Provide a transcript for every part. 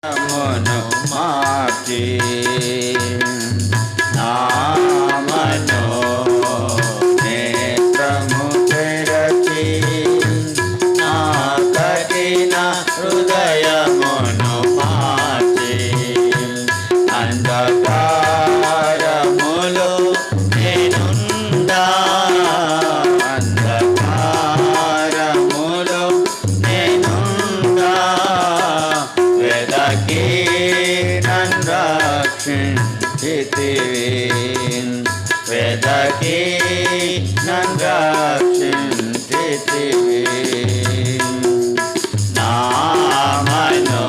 మను మార్చి నామను నేత్రము తెరచి నా కఠిన హృదయమును మార్చి అంధకారములో నేనుండా అంధకారములో నేనుండా వెదకి నన్ను రక్షించితివి వెదకి నన్ను రక్షించితివి నామను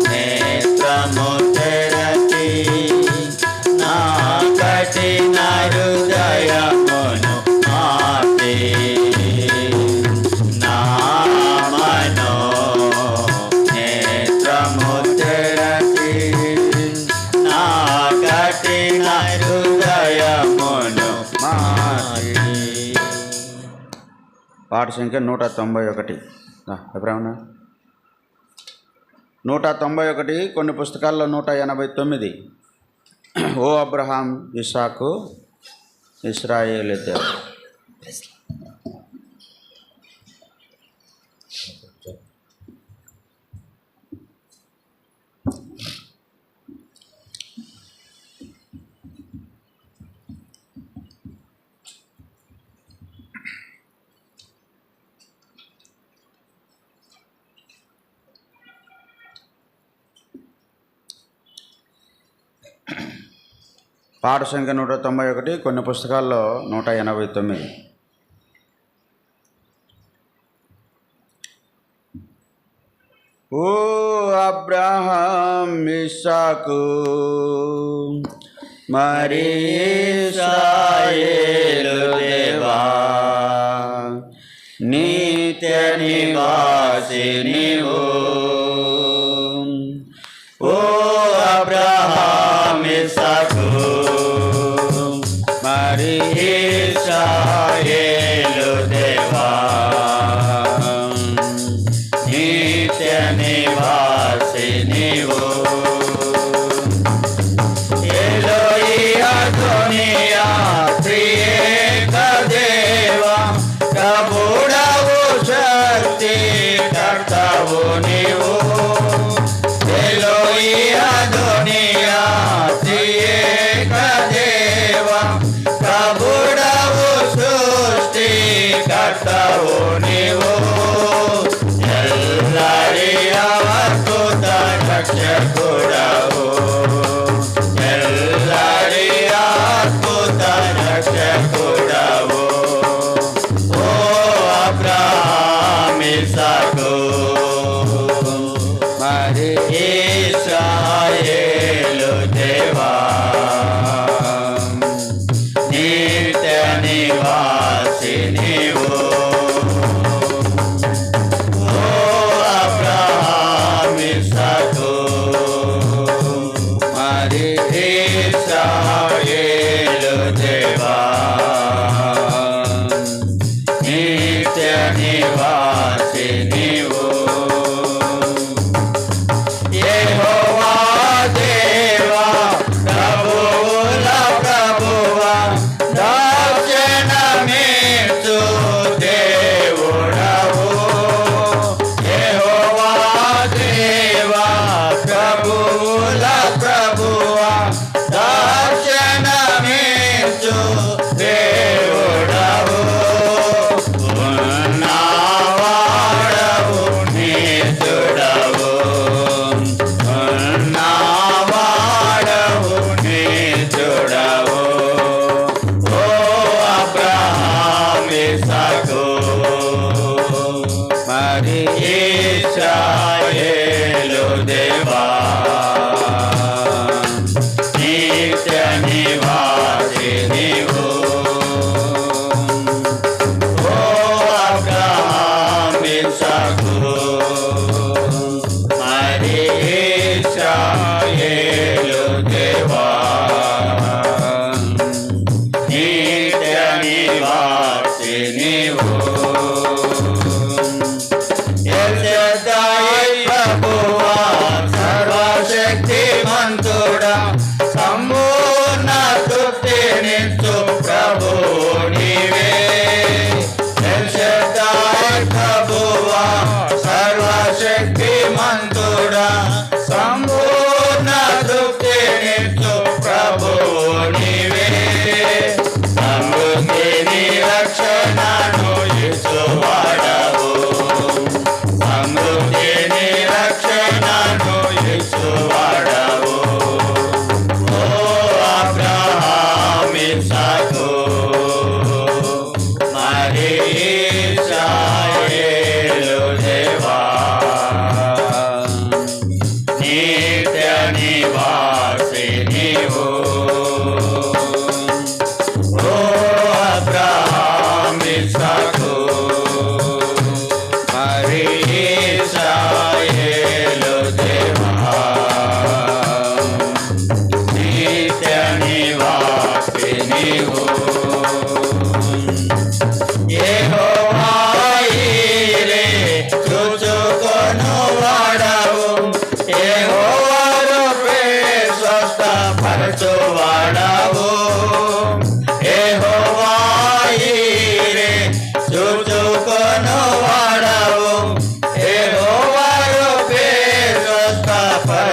నేత్రము తెరచి నా కఠిన హృదయమును మార్చి నామను నేత్రము తెరచి నా కఠిన హృదయమును మార్చి. పాట సంఖ్య 191. ఎప్పుడేమన్నా 191, కొన్ని పుస్తకాల్లో 189. ఓ అబ్రహాం, ఇస్సాకు, ఇశ్రాయేలీయులు. పాట సంఖ్య 191, కొన్ని పుస్తకాల్లో 189. ఓ అబ్రహాం, ఇస్సాకు, మరి ఇశ్రాయేలు దేవా, నిత్య నివాసి నీవు. ఓ అబ్రహాం, ఇస్సాకు, మరి ఇశ్రాయేలు దేవా, నిత్య నివాసి నీవు. ఎలోహి అదోనియా, త్రియేక దేవా, ప్రభుడవు, శక్తి కర్తవు నీవు. ఎలోహి అదోనియా, త్రియేక దేవా, ప్రభుడవు, సృష్టి కర్తవు నీవు. ఎల్లరి అద్భుత రక్షకుడవు, ఎల్లరి అద్భుత రక్షకుడవు. ఓ అబ్రహాం, ఇస్సాకు, మరి ఇశ్రాయేలు దేవా, నిత్య నివాసి నీవు. ఓ అబ్రహాం, ఇస్సాకు, మరి ఇశ్రాయేలు దేవా, నిత్య నివాసి నీవు. యెహోవా దేవా, ప్రభువుల ప్రభువా, రక్షణమిచ్చు దేవుడవు. యెహోవా దేవా, ప్రభువుల ప్రభువా, రక్షణమిచ్చు దేవుడవు. ఉన్నవాడవు, నీచుడవు, ఉన్నవాడవు, నీచుడవు. ఓ అబ్రహాం, ఇస్సాకు, మరి ఇశ్రాయేలు దేవా,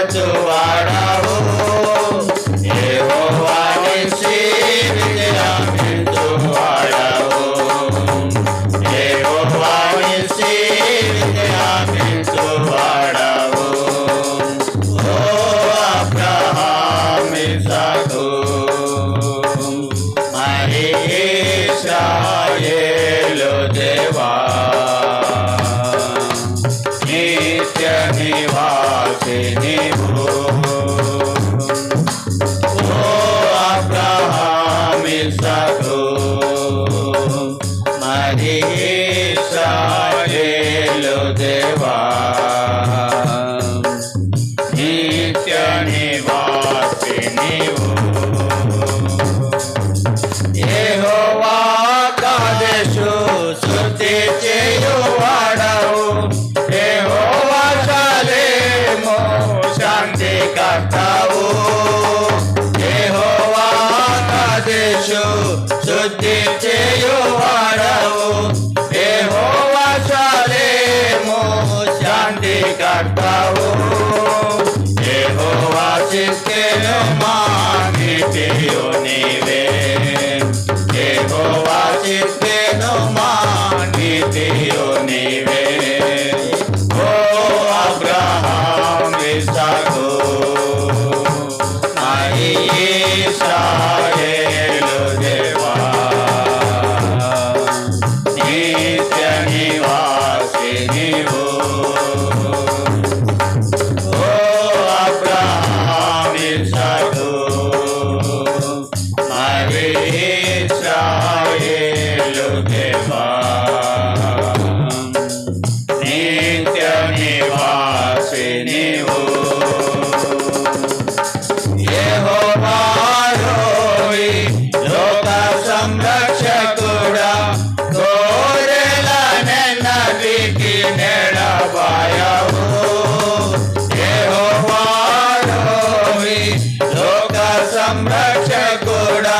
కాచువాడవు యెహోవా నిస్సి విజయమిచ్చువాడవు యెహోవా నిస్సి విజయమిచ్చువాడవు ఓ అబ్రహాము ఇస్సాకు మరి ఇశ్రాయేలు దేవా నిత్య నివాసి నీవు ఓ అబ్రహాము ఇస్సాకు మరి ఇశ్రాయేలు దేవా నిత్య నివాసి నీవు యెహోవా కాదేశు స్తుతి చేయువాడవు యెహోవా షాలేము శాంతి కర్తవు యెహోవా కాదేశు స్తుతి చేయువాడవు యెహోవా షాలేము శాంతి కర్తవు యెహోవా చిత్తెను మానితియు నీవే యెహోవా చిత్తెను మానితియు నీవే ఓ అబ్రహాము ఇస్సాకు మరి ఇశ్రాయేలు దేవా నిత్య నివాసి నీవు ఓ అబ్రహాము ఇస్సాకు మరి ఇశ్రాయేలు దేవా నిత్య నివాసి నీవు యెహోవా రోయి లోక సంరక్షకుడా గొర్రెలనెన్నటికీ నెడబాయవు యెహోవా రోయి లోక సంరక్షకుడా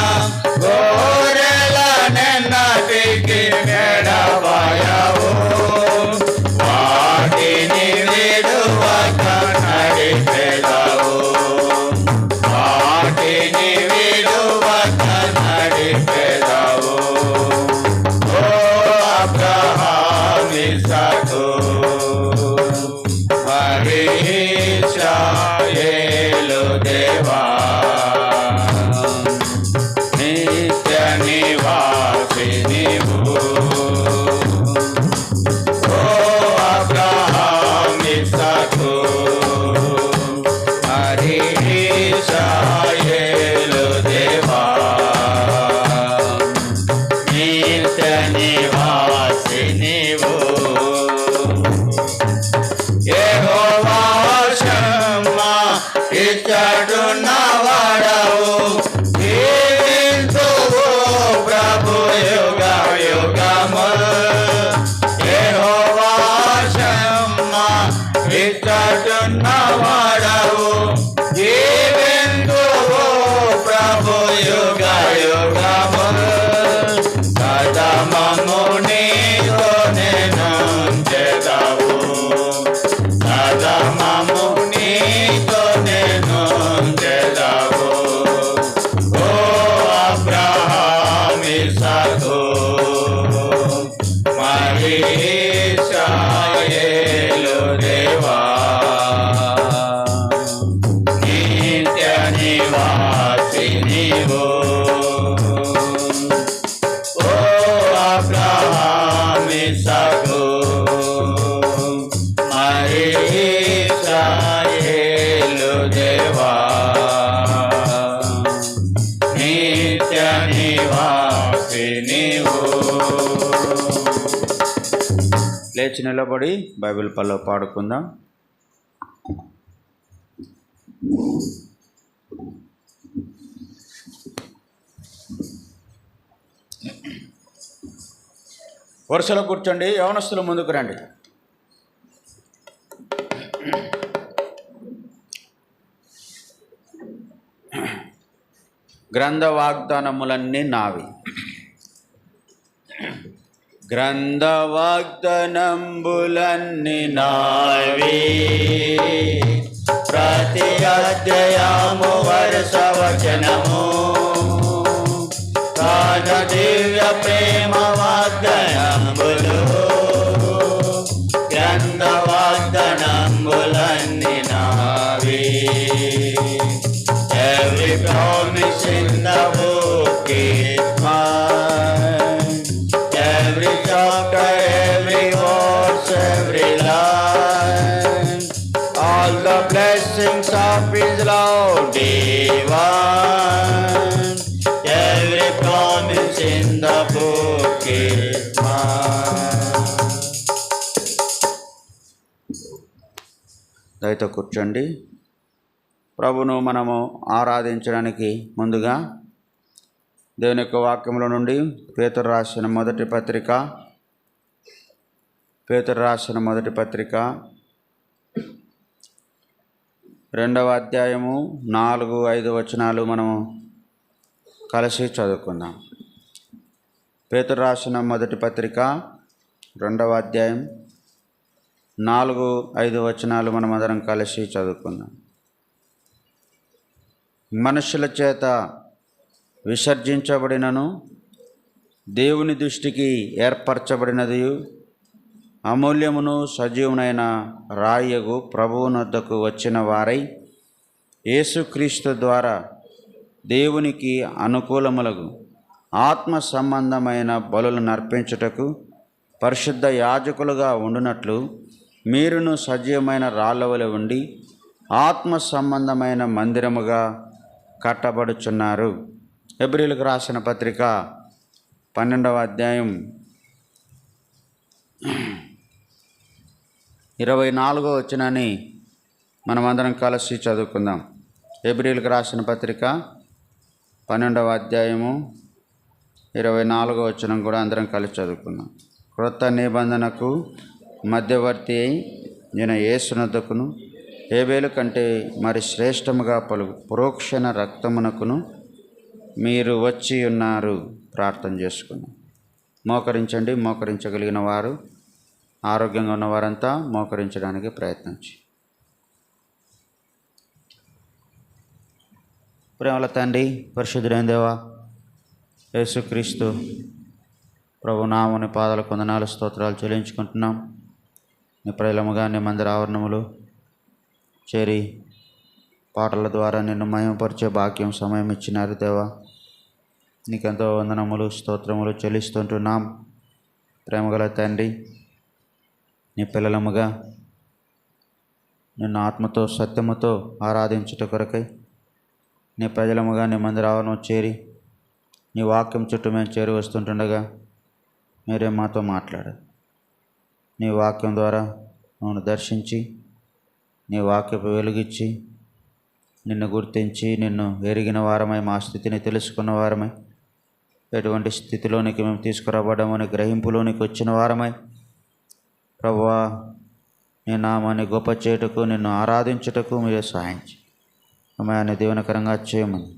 గొర్రెలనెన్నటికీ నెడబాయవు వాటిని విడువక నడిపెదవు వాటిని విడువక నడిపెదవు ఓ అబ్రహాము ఇస్సాకు మరి ఇశ్రాయేలు దేవా నిత్య నివాసి నీవు ఓ అబ్రహాము ఇస్సాకు మరి ఇశ్రాయేలు దేవా నిత్య నివాసి నీవు యెహోవా షమ్మా ఇచ్చడున్నవాడవు జీవించువు ప్రభు యుగ యుగములు యెహోవా షమ్మా ఇచ్చడున్నవాడవు జీవించువు ప్రభు యుగ యుగములు సదమము నీతో నేనుంచెదవు సదమము నీతో నేనుంచెదవు ఓ అబ్రహాము ఇస్సాకు మరి ఇశ్రాయేలు దేవా నిత్య నివాసి నీవు ఓ అబ్రహాము ఇస్సాకు మరి ఇశ్రాయేలు దేవా నిత్య నివాసి నీవు లేచి నిలబడి బైబిల్ పల్లో పాడుకుందాం. వరుసలో కూర్చోండి. యవనస్తులు ముందుకు రండి. గ్రంథ వాగ్దానములన్నీ నావి. గ్రంథ వాగ్దానంబులన్నీ నావి. ప్రతి ప్రతి అధ్యాయము వరుస వచనము రాజ దివ్య ప్రేమ వాగ్దానములు గ్రంథ వాగ్దానములన్నీ నావి. Every promise in the book is mine. Every chapter, every verse, every line. All the blessings of His love divine. Every promise in the book is mine. దయతో కూర్చోండి. ప్రభును మనము ఆరాధించడానికి ముందుగా దేవుని యొక్క వాక్యంలో నుండి పేతురు రాసిన మొదటి పత్రిక 2వ అధ్యాయము 4-5 వచనాలు మనము కలిసి చదువుకుందాం. పేతురు రాసిన మొదటి పత్రిక 2వ అధ్యాయం 4-5 వచనాలు మనమందరం కలిసి చదువుకుందాం. మనుషుల చేత విసర్జించబడినను దేవుని దృష్టికి ఏర్పరచబడినది అమూల్యమును సజీవునైన రాయగు ప్రభువునొద్దకు వచ్చిన వారై యేసుక్రీస్తు ద్వారా దేవునికి అనుకూలములగు ఆత్మ సంబంధమైన బలులను నర్పించుటకు పరిశుద్ధ యాజకులుగా ఉండునట్లు మీరును సజీవమైన రాళ్ళవలె ఉండి ఆత్మ సంబంధమైన మందిరముగా కట్టబడుచున్నారు. హెబ్రీయులకు రాసిన పత్రిక 12వ అధ్యాయం 24వ వచనాన్ని మనమందరం కలిసి చదువుకుందాం. హెబ్రీయులకు రాసిన పత్రిక 12వ అధ్యాయము 24వ వచనం కూడా అందరం కలిసి చదువుకుందాం. క్రొత్త నిబంధనకు మధ్యవర్తి అయి నేను యేసునొద్దకును హేబేలు కంటే మరి శ్రేష్టముగా పలుకు ప్రోక్షణ రక్తమునకును మీరు వచ్చి ఉన్నారు. ప్రార్థన చేసుకున్నాం. మోకరించండి. మోకరించగలిగిన వారు, ఆరోగ్యంగా ఉన్నవారంతా మోకరించడానికి ప్రయత్నించి. ప్రేమల తండ్రి, పరిశుద్ధుడైన దేవా, యేసుక్రీస్తు ప్రభు నామముని పాదాల కొందనాలు స్తోత్రాలు చెల్లించుకుంటున్నాం. నీ ప్రజలముగా నీ మందిర ఆవరణములు చేరి పాటల ద్వారా నిన్ను మహిమపరిచే భాగ్యం సమయం ఇచ్చినారు దేవా. నీకెంతో వందనములు స్తోత్రములు చెల్లిస్తుంటున్నాం. ప్రేమగల తండ్రి, నీ పిల్లలముగా నిన్ను ఆత్మతో సత్యముతో ఆరాధించుట కొరకై నీ ప్రజలముగా నీ మందిర ఆవరణం చేరి నీ వాక్యం చుట్టూ మేము చేరి వస్తుంటుండగా మీరే మాతో మాట్లాడారు. నీ వాక్యం ద్వారా మమ్మల్ని దర్శించి నీ వాక్యపు వెలుగిచ్చి నిన్ను గుర్తించి నిన్ను ఎరిగిన వారమై మా స్థితిని తెలుసుకున్న వారమై ఎటువంటి స్థితిలోనికి మేము తీసుకురాబడ్డామని గ్రహింపులోనికి వచ్చిన వారమై ప్రభువా నీ నామాన్ని గొప్ప చేయుటకు నిన్ను ఆరాధించుటకు మీరే సహాయించి సమయాన్ని దీవెనకరంగా చేయమని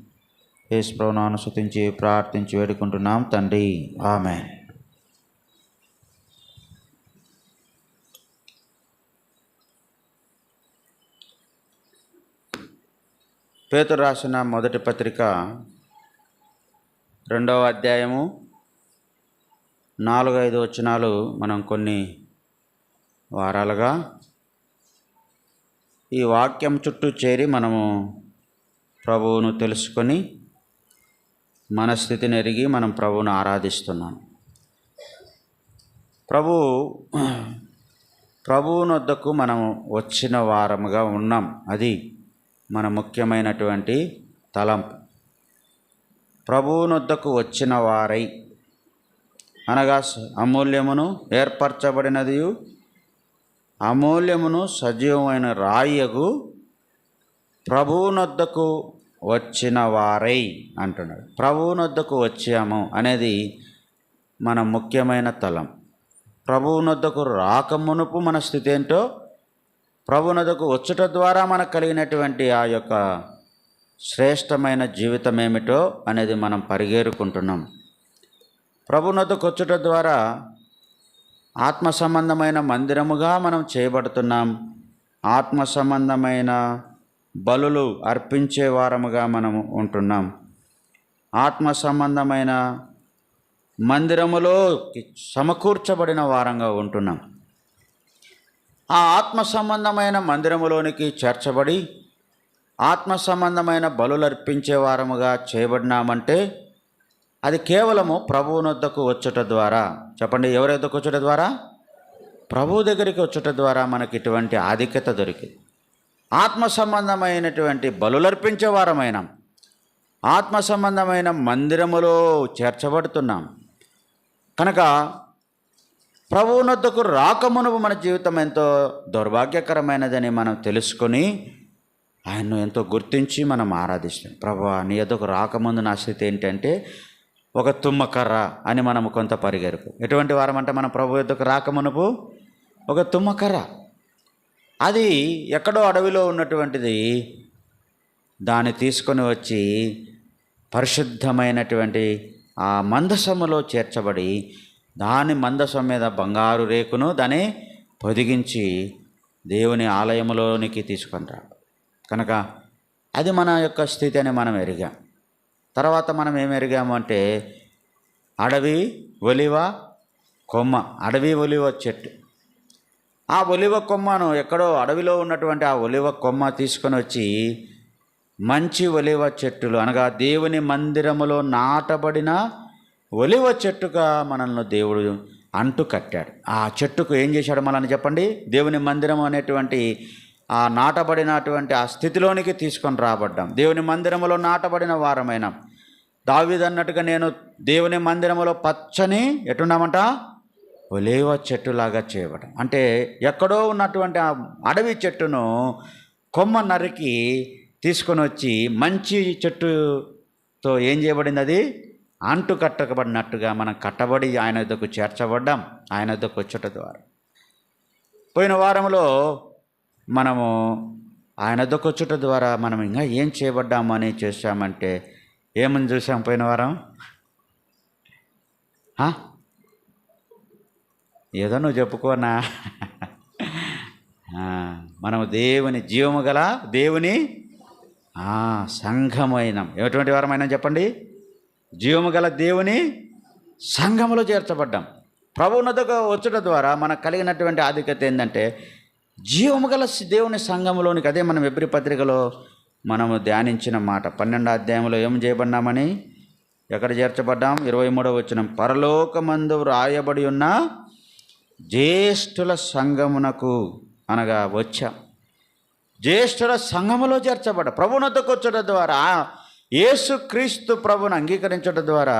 యేసు ప్రభువును అనుసరించి ప్రార్థించి వేడుకుంటున్నాం తండ్రి. ఆమేన్. పేతురు రాసిన మొదటి పత్రిక 2వ అధ్యాయము 4-5 వచనాలు మనం కొన్ని వారాలుగా ఈ వాక్యం చుట్టూ చేరి మనము ప్రభువును తెలుసుకొని మన స్థితిని ఎరిగి మనం ప్రభువును ఆరాధిస్తున్నాం. ప్రభువునొద్దకు మనం వచ్చిన వారముగా ఉన్నాం. అది మన ముఖ్యమైనటువంటి తలంపు. ప్రభువునొద్దకు వచ్చిన వారై అనగా అమూల్యమును ఏర్పరచబడినది అమూల్యమును సజీవమైన రాయగు ప్రభువునొద్దకు వచ్చిన వారై అంటున్నాడు. ప్రభువునొద్దకు వచ్చాము అనేది మన ముఖ్యమైన తలం. ప్రభువునొద్దకు రాకమునుపు మన స్థితి ఏంటో, ప్రభువునొద్దకు వచ్చుట ద్వారా మనకు కలిగినటువంటి ఆ యొక్క శ్రేష్టమైన జీవితం ఏమిటో అనేది మనం పరిగేరుకుంటున్నాం. ప్రభువునొద్దకు వచ్చుట ద్వారా ఆత్మ సంబంధమైన మందిరముగా మనం చేయబడుతున్నాం. ఆత్మ సంబంధమైన బలులు అర్పించే వారముగా మనము ఉంటున్నాం. ఆత్మ సంబంధమైన మందిరములో సమకూర్చబడిన వారంగా ఉంటున్నాం. ఆ ఆత్మ సంబంధమైన మందిరములోనికి చేర్చబడి ఆత్మ సంబంధమైన బలులు అర్పించే వారముగా చేయబడినామంటే అది కేవలము ప్రభువు వద్దకు వచ్చుట ద్వారా. చెప్పండి, ఎవరి వద్దకు వచ్చుట ద్వారా? ప్రభువు దగ్గరికి వచ్చుట ద్వారా మనకి ఇటువంటి ఆధిక్యత దొరికింది. ఆత్మ సంబంధమైనటువంటి బలులర్పించే వారమైనాం. ఆత్మ సంబంధమైన మందిరములో చేర్చబడుతున్నాం కనుక ప్రభువునొద్దకు రాకమునుపు మన జీవితం ఎంతో దౌర్భాగ్యకరమైనదని మనం తెలుసుకొని ఆయన్ను ఎంతో గుర్తించి మనం ఆరాధిస్తాం. ప్రభువా, నీ యొద్దకు రాకముందు నా స్థితి ఏంటంటే ఒక తుమ్మకర్ర అని మనం కొంత పరిగెరుపు. ఎటువంటి వారం అంటే మనం ప్రభు యొద్దకు రాకమునుపు ఒక తుమ్మకర్ర. అది ఎక్కడో అడవిలో ఉన్నటువంటిది. దాన్ని తీసుకొని వచ్చి పరిశుద్ధమైనటువంటి ఆ మందసములో చేర్చబడి దాని మందసం మీద బంగారు రేకును దాన్ని పొదిగించి దేవుని ఆలయంలోనికి తీసుకొని రా. కనుక అది మన యొక్క స్థితి అని మనం ఎరిగాం. తర్వాత మనం ఏం ఎరిగాము అంటే అడవి ఒలివ కొమ్మ, అడవి ఒలివ చెట్టు. ఆ ఒలివ కొమ్మను ఎక్కడో అడవిలో ఉన్నటువంటి ఆ ఒలివ కొమ్మ తీసుకొని వచ్చి మంచి ఒలివ చెట్టులు అనగా దేవుని మందిరములో నాటబడిన ఒలివ చెట్టుగా మనల్ని దేవుడు అంటు కట్టాడు. ఆ చెట్టుకు ఏం చేశాడు మనల్ని చెప్పండి? దేవుని మందిరం అనేటువంటి ఆ నాటబడినటువంటి ఆ స్థితిలోనికి తీసుకొని రాబడ్డాం. దేవుని మందిరములో నాటబడిన వారమైనాం. దావీదు అన్నట్టుగా నేను దేవుని మందిరములో పచ్చని ఎటున్నామంట ఒలీవ చెట్టులాగా చేయబడం. అంటే ఎక్కడో ఉన్నటువంటి ఆ అడవి చెట్టును కొమ్మ నరికి తీసుకొని వచ్చి మంచి చెట్టుతో ఏం చేయబడింది? అది అంటు కట్టబడినట్టుగా మనం కట్టబడి ఆయన వద్దకు చేర్చబడ్డాం. ఆయన వద్దకు వచ్చుట ద్వారా పోయిన వారంలో మనము ఆయన వద్దకు వచ్చుట ద్వారా మనం ఇంకా ఏం చేయబడ్డాము అని చేశామంటే ఏమని చూసాం పోయిన వారం? ఏదో నువ్వు చెప్పుకోనా? మనము దేవుని జీవము గల దేవుని సంఘమైనాం. ఎటువంటి వారమైనా చెప్పండి? జీవము గల దేవుని సంఘములో చేర్చబడ్డాం. ప్రభువునొద్దకు వచ్చుట ద్వారా మనకు కలిగినటువంటి ఆధిక్యత ఏంటంటే జీవము గల దేవుని సంఘములోనికి. అదే మనం ఎబ్రీ పత్రికలో మనము ధ్యానించిన మాట 12వ అధ్యాయంలో ఏం చేయబడ్డామని, ఎక్కడ చేర్చబడ్డాం? 23వ వచనం, పరలోకమందు రాయబడి ఉన్న జ్యేష్ఠుల సంఘమునకు అనగా వచ్చాం. జ్యేష్ఠుల సంఘములో చేర్చబడ్డ ప్రభువునొద్దకు వచ్చుట ద్వారా, యేసుక్రీస్తు ప్రభువును అంగీకరించడం ద్వారా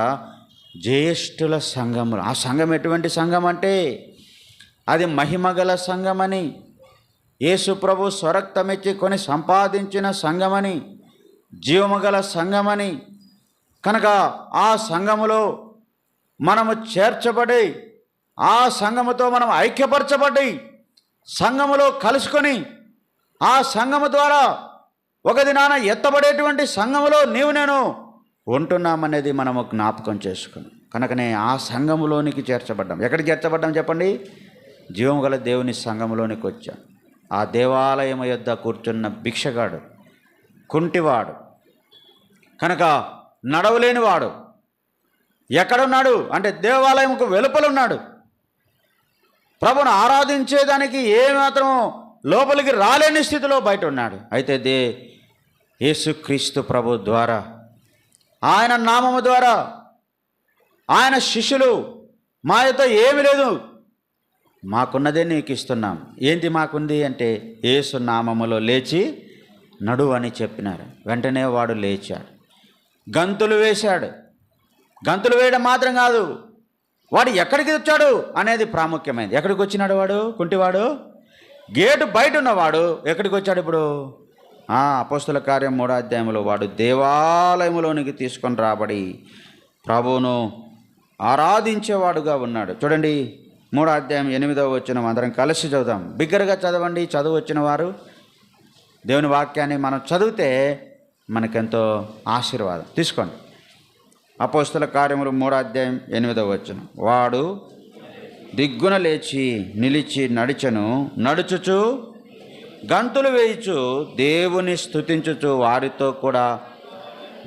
జ్యేష్ఠుల సంఘములు. ఆ సంఘం ఎటువంటి సంఘం అంటే అది మహిమగల సంఘమని, యేసు ప్రభు స్వరక్తమిచ్చి కొని సంపాదించిన సంఘమని, జీవముగల సంఘమని. కనుక ఆ సంఘములో మనము చేర్చబడి ఆ సంఘముతో మనం ఐక్యపరచబడి సంఘములో కలుసుకొని ఆ సంఘము ద్వారా ఒక దినాన ఎత్తబడేటువంటి సంఘములో నీవు నేను ఉంటున్నామనేది మనము జ్ఞాపకం చేసుకున్నాం. కనుకనే ఆ సంఘములోనికి చేర్చబడ్డాం. ఎక్కడికి చేర్చబడ్డాం చెప్పండి? జీవము గల దేవుని సంఘములోనికి వచ్చాం. ఆ దేవాలయం యొద్ద కూర్చున్న భిక్షగాడు, కుంటివాడు, కనుక నడవలేనివాడు ఎక్కడున్నాడు అంటే దేవాలయంకు వెలుపలున్నాడు. ప్రభును ఆరాధించేదానికి ఏమాత్రం లోపలికి రాలేని స్థితిలో బయట ఉన్నాడు. అయితే యేసుక్రీస్తు ప్రభు ద్వారా, ఆయన నామము ద్వారా ఆయన శిష్యులు మాయతో ఏమీ లేదు, మాకున్నదే నీకు ఇస్తున్నాం. ఏంటి మాకుంది అంటే యేసు నామములో లేచి నడు అని చెప్పినారు. వెంటనే వాడు లేచాడు, గంతులు వేశాడు. గంతులు వేయడం మాత్రం కాదు, వాడు ఎక్కడికి వచ్చాడు అనేది ప్రాముఖ్యమైనది. ఎక్కడికి వచ్చినాడు వాడు? కుంటివాడు గేటు బయట ఉన్నవాడు ఎక్కడికి వచ్చాడు ఇప్పుడు? అపోస్తల కార్యం 3వ అధ్యాయంలో వాడు దేవాలయంలోనికి తీసుకొని రాబడి ప్రభువును ఆరాధించేవాడుగా ఉన్నాడు. చూడండి 3వ అధ్యాయం 8వ వచనం అందరం కలిసి చదువుదాం. బిగ్గరగా చదవండి. చదువు వచ్చిన వారు దేవుని వాక్యాన్ని మనం చదివితే మనకెంతో ఆశీర్వాదం. తీసుకోండి. అపోస్తల కార్యములు 3వ అధ్యాయం 8వ వచనం, వాడు దిగ్గున లేచి నిలిచి నడిచెను, నడుచుచు గంతులు వేయుచు దేవుని స్తుతించుచు వారితో కూడా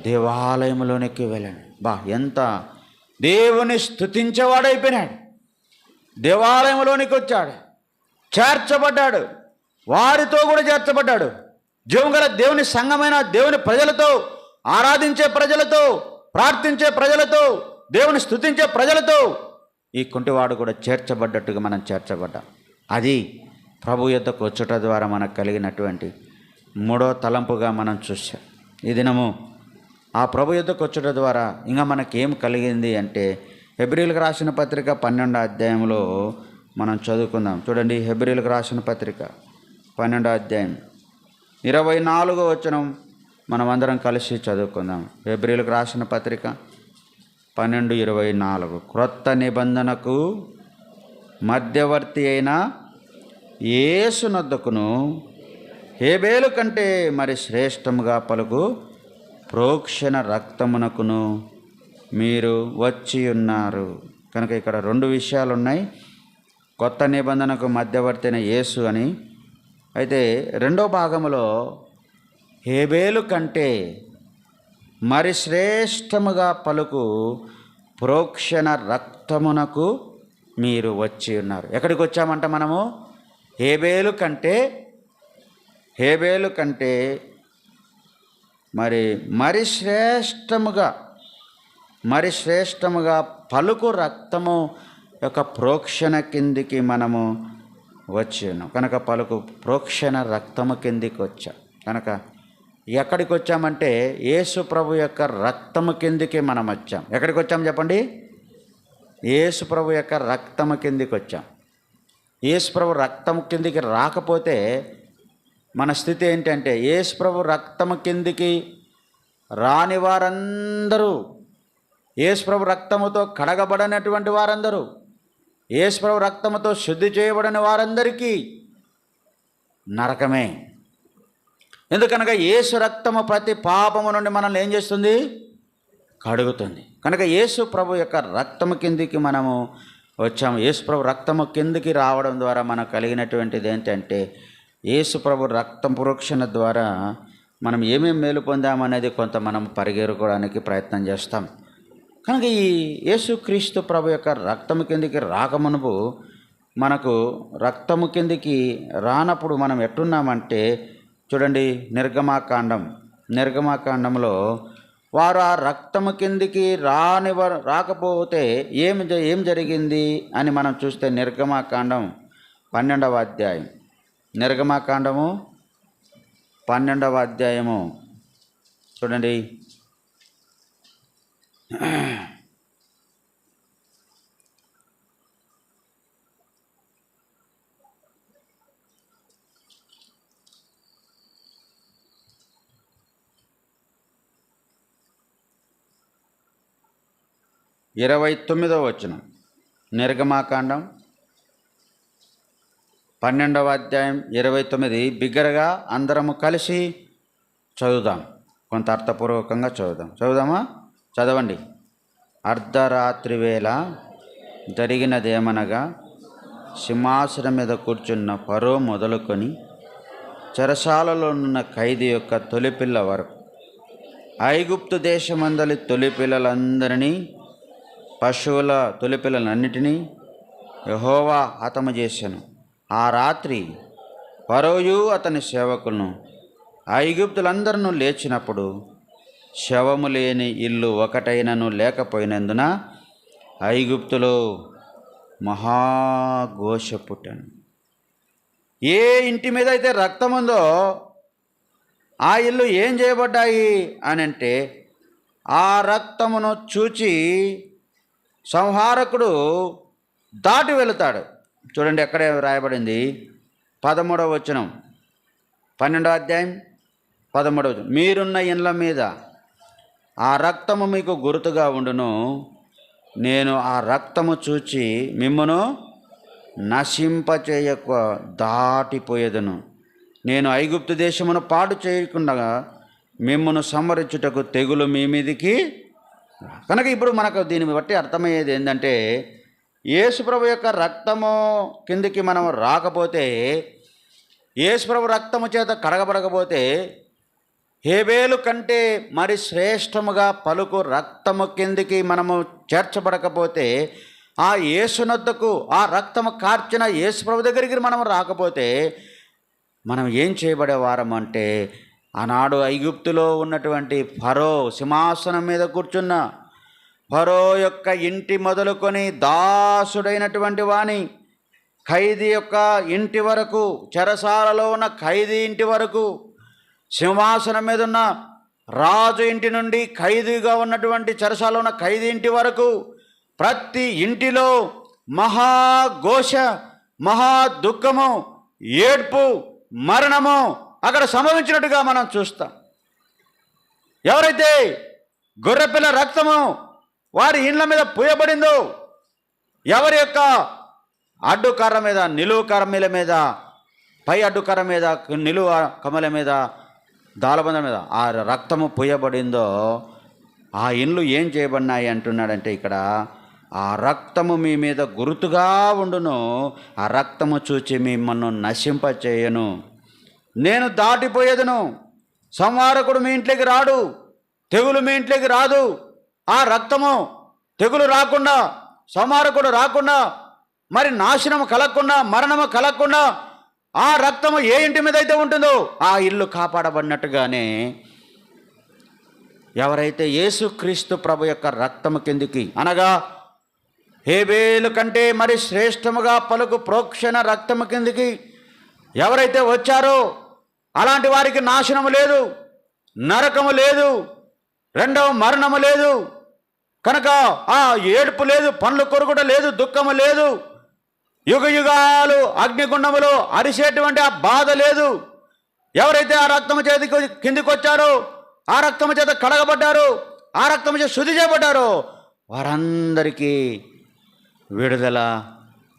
దేవాలయంలోనికి వెళ్ళాను. ఎంత దేవుని స్తుతించేవాడైపోయినాడు. దేవాలయంలోనికి వచ్చాడు, చేర్చబడ్డాడు, వారితో కూడా చేర్చబడ్డాడు. జీవంగల దేవుని సంఘమైన దేవుని ప్రజలతో, ఆరాధించే ప్రజలతో, ప్రార్థించే ప్రజలతో, దేవుని స్తుతించే ప్రజలతో ఈ కుంటివాడు కూడా చేర్చబడ్డట్టుగా మనం చేర్చబడ్డాం. అది ప్రభు యొద్దకు వచ్చుట ద్వారా మనకు కలిగినటువంటి మూడో తలంపుగా మనం చూసాం. ఈ దినము ఆ ప్రభు యొద్దకు వచ్చుట ద్వారా ఇంకా మనకేం కలిగింది అంటే, హెబ్రీయులకు రాసిన పత్రిక 12వ అధ్యాయంలో మనం చదువుకుందాం. చూడండి, హెబ్రీయులకు రాసిన పత్రిక 12వ అధ్యాయం 24వ వచనం మనం అందరం కలిసి చదువుకుందాం. హెబ్రీయులకు రాసిన పత్రిక 12:24. క్రొత్త నిబంధనకు మధ్యవర్తి అయిన యేసునొద్దకును హేబేలు కంటే మరి శ్రేష్టముగా పలుకు ప్రోక్షణ రక్తమునకును మీరు వచ్చి ఉన్నారు. కనుక ఇక్కడ రెండు విషయాలు ఉన్నాయి. కొత్త నిబంధనకు మధ్యవర్తి అయిన యేసు అని. అయితే రెండో భాగంలో హేబేలు కంటే మరి శ్రేష్టముగా పలుకు ప్రోక్షణ రక్తమునకు మీరు వచ్చి ఉన్నారు. ఎక్కడికి వచ్చామంట మనము? హేబేలు కంటే మరి శ్రేష్టముగా పలుకు రక్తము యొక్క ప్రోక్షణ కిందికి మనము వచ్చి ఉన్నాం. కనుక ప్రోక్షణ రక్తము కిందికి వచ్చాం. కనుక ఎక్కడికి వచ్చామంటే యేసు ప్రభు యొక్క రక్తము కిందికి మనం వచ్చాం. ఎక్కడికి వచ్చాం చెప్పండి? యేసు ప్రభు యొక్క రక్తము కిందికి వచ్చాం. యేసు ప్రభు రక్తము కిందికి రాకపోతే మన స్థితి ఏంటంటే, యేసు ప్రభు రక్తము కిందికి రాని వారందరూ, యేసు ప్రభు రక్తముతో కడగబడినటువంటి వారందరూ, యేసు ప్రభు రక్తముతో శుద్ధి చేయబడిన వారందరికీ నరకమే. ఎందుకనగా యేసు రక్తము ప్రతి పాపము నుండి మనల్ని ఏం చేస్తుంది? కడుగుతుంది. కనుక యేసు ప్రభు యొక్క రక్తము కిందికి మనము వచ్చాము. యేసు ప్రభు రక్తము కిందికి రావడం ద్వారా మనకు కలిగినటువంటిది ఏంటంటే, యేసు ప్రభు రక్తం ప్రోక్షణ ద్వారా మనం ఏమేమి మేలు పొందామనేది కొంత మనం పరిగెరుకోవడానికి ప్రయత్నం చేస్తాం. కనుక ఈ యేసుక్రీస్తు ప్రభు యొక్క రక్తము కిందికి రాకమునుపు, మనకు రక్తము కిందికి రానప్పుడు మనం ఎట్టున్నామంటే, చూడండి, నిర్గమాకాండంలో వారు ఆ రక్తము కిందికి రాకపోతే ఏం జరిగింది అని మనం చూస్తే, నిర్గమాకాండం 12వ అధ్యాయం, నిర్గమాకాండము 12వ అధ్యాయము చూడండి. ఇరవై 29వ వచనం. నిర్గమాకాండం 12వ అధ్యాయం 29. బిగ్గరగా అందరము కలిసి చదువుదాం. కొంత అర్థపూర్వకంగా చదువుదామా? చదవండి. అర్ధరాత్రి వేళ జరిగినదేమనగా, సింహాసనం మీద కూర్చున్న ఫరో మొదలుకొని చెరసాలలో ఉన్న ఖైదీ యొక్క తొలిపిల్ల వరకు ఐగుప్తు దేశమందలి తొలిపిల్లలందరినీ, పశువుల తొలిపిల్లలన్నిటినీ యెహోవా హతము చేసెను. ఆ రాత్రి ఫరోయు అతని సేవకులను ఐగుప్తులందరూ లేచినప్పుడు శవము లేని ఇల్లు ఒకటైనను లేకపోయినందున ఐగుప్తులో మహాఘోష పుట్టెను. ఏ ఇంటి మీద అయితే రక్తం ఉందో ఆ ఇల్లు ఏం చేయబడ్డాయి అని అంటే, ఆ రక్తమును చూచి సంహారకుడు దాటి వెళుతాడు. చూడండి, ఎక్కడే రాయబడింది? 13వ వచనం, 12వ అధ్యాయం 13వ వచనం. మీరున్న ఇండ్ల మీద ఆ రక్తము మీకు గుర్తుగా ఉండును. నేను ఆ రక్తము చూచి మిమ్మును నశింపచేయక దాటిపోయేదను. నేను ఐగుప్తు దేశమును పాడు చేయకుండా మిమ్మును సంహరించుటకు తెగులు మీ మీదికి. కనుక ఇప్పుడు మనకు దీన్ని బట్టి అర్థమయ్యేది ఏంటంటే, యేసు ప్రభు యొక్క రక్తము కిందికి మనం రాకపోతే యేసుప్రభు రక్తము చేత కడగబడకపోతే హేబేలు కంటే మరి శ్రేష్టముగా పలుకు రక్తము కిందికి మనము చేర్చబడకపోతే, ఆ యేసునొద్దకు ఆ రక్తము కార్చిన యేసుప్రభు దగ్గరికి మనం రాకపోతే మనం ఏం చేయబడేవారం అంటే, ఆనాడు ఐగుప్తులో ఉన్నటువంటి ఫరో సింహాసనం మీద కూర్చున్న ఫరో యొక్క ఇంటి మొదలుకొని దాసుడైనటువంటి వాని ఖైదీ యొక్క ఇంటి వరకు, చెరసాలలో ఉన్న ఖైదీ ఇంటి వరకు, సింహాసనం మీద ఉన్న రాజు ఇంటి నుండి ఖైదీగా ఉన్నటువంటి చెరసాలలో ఉన్న ఖైదీ ఇంటి వరకు ప్రతి ఇంటిలో మహాఘోష, మహా దుఃఖము, ఏడ్పు, మరణము అక్కడ సంభవించినట్టుగా మనం చూస్తాం. ఎవరైతే గొర్రెపిల్ల రక్తము వారి ఇండ్ల మీద పూయబడిందో, ఎవరి యొక్క అడ్డుకర్ర మీద, నిలువు కర్రల మీద, పై అడ్డుకర్ర మీద, నిలువ కమ్మల మీద, దాలబంధం మీద ఆ రక్తము పూయబడిందో, ఆ ఇండ్లు ఏం చేయబడినాయి అంటున్నాడంటే ఇక్కడ, ఆ రక్తము మీ మీద గుర్తుగా ఉండును, ఆ రక్తము చూచి మిమ్మల్ని నశింపచేయను, నేను దాటిపోయేదను, సంహారకుడు మీ ఇంట్లోకి రాడు, తెగులు మీ ఇంట్లోకి రాదు. ఆ రక్తము తెగులు రాకుండా, సంహారకుడు రాకుండా, మరి నాశనము కలగకుండా, మరణము కలగకుండా ఆ రక్తము ఏ ఇంటి మీద అయితే ఉంటుందో ఆ ఇల్లు కాపాడబడినట్టుగానే ఎవరైతే యేసుక్రీస్తు ప్రభు యొక్క రక్తము కిందికి, అనగా హేబేలు కంటే మరి శ్రేష్టముగా పలుకు ప్రోక్షణ రక్తము కిందికి ఎవరైతే వచ్చారో అలాంటి వారికి నాశనము లేదు, నరకము లేదు, రెండవ మరణము లేదు. కనుక ఆ ఏడుపు లేదు, పండ్లు కొరుకుట లేదు, దుఃఖము లేదు, యుగ యుగాలు అగ్నిగుండములో అరిసేటువంటి ఆ బాధ లేదు. ఎవరైతే ఆ రక్తము చేతికి కిందికి వచ్చారో, ఆ రక్తము చేత కడగబడ్డారో, ఆ రక్తము చేత శుద్ధి చేయబడ్డారో వారందరికీ విడుదల,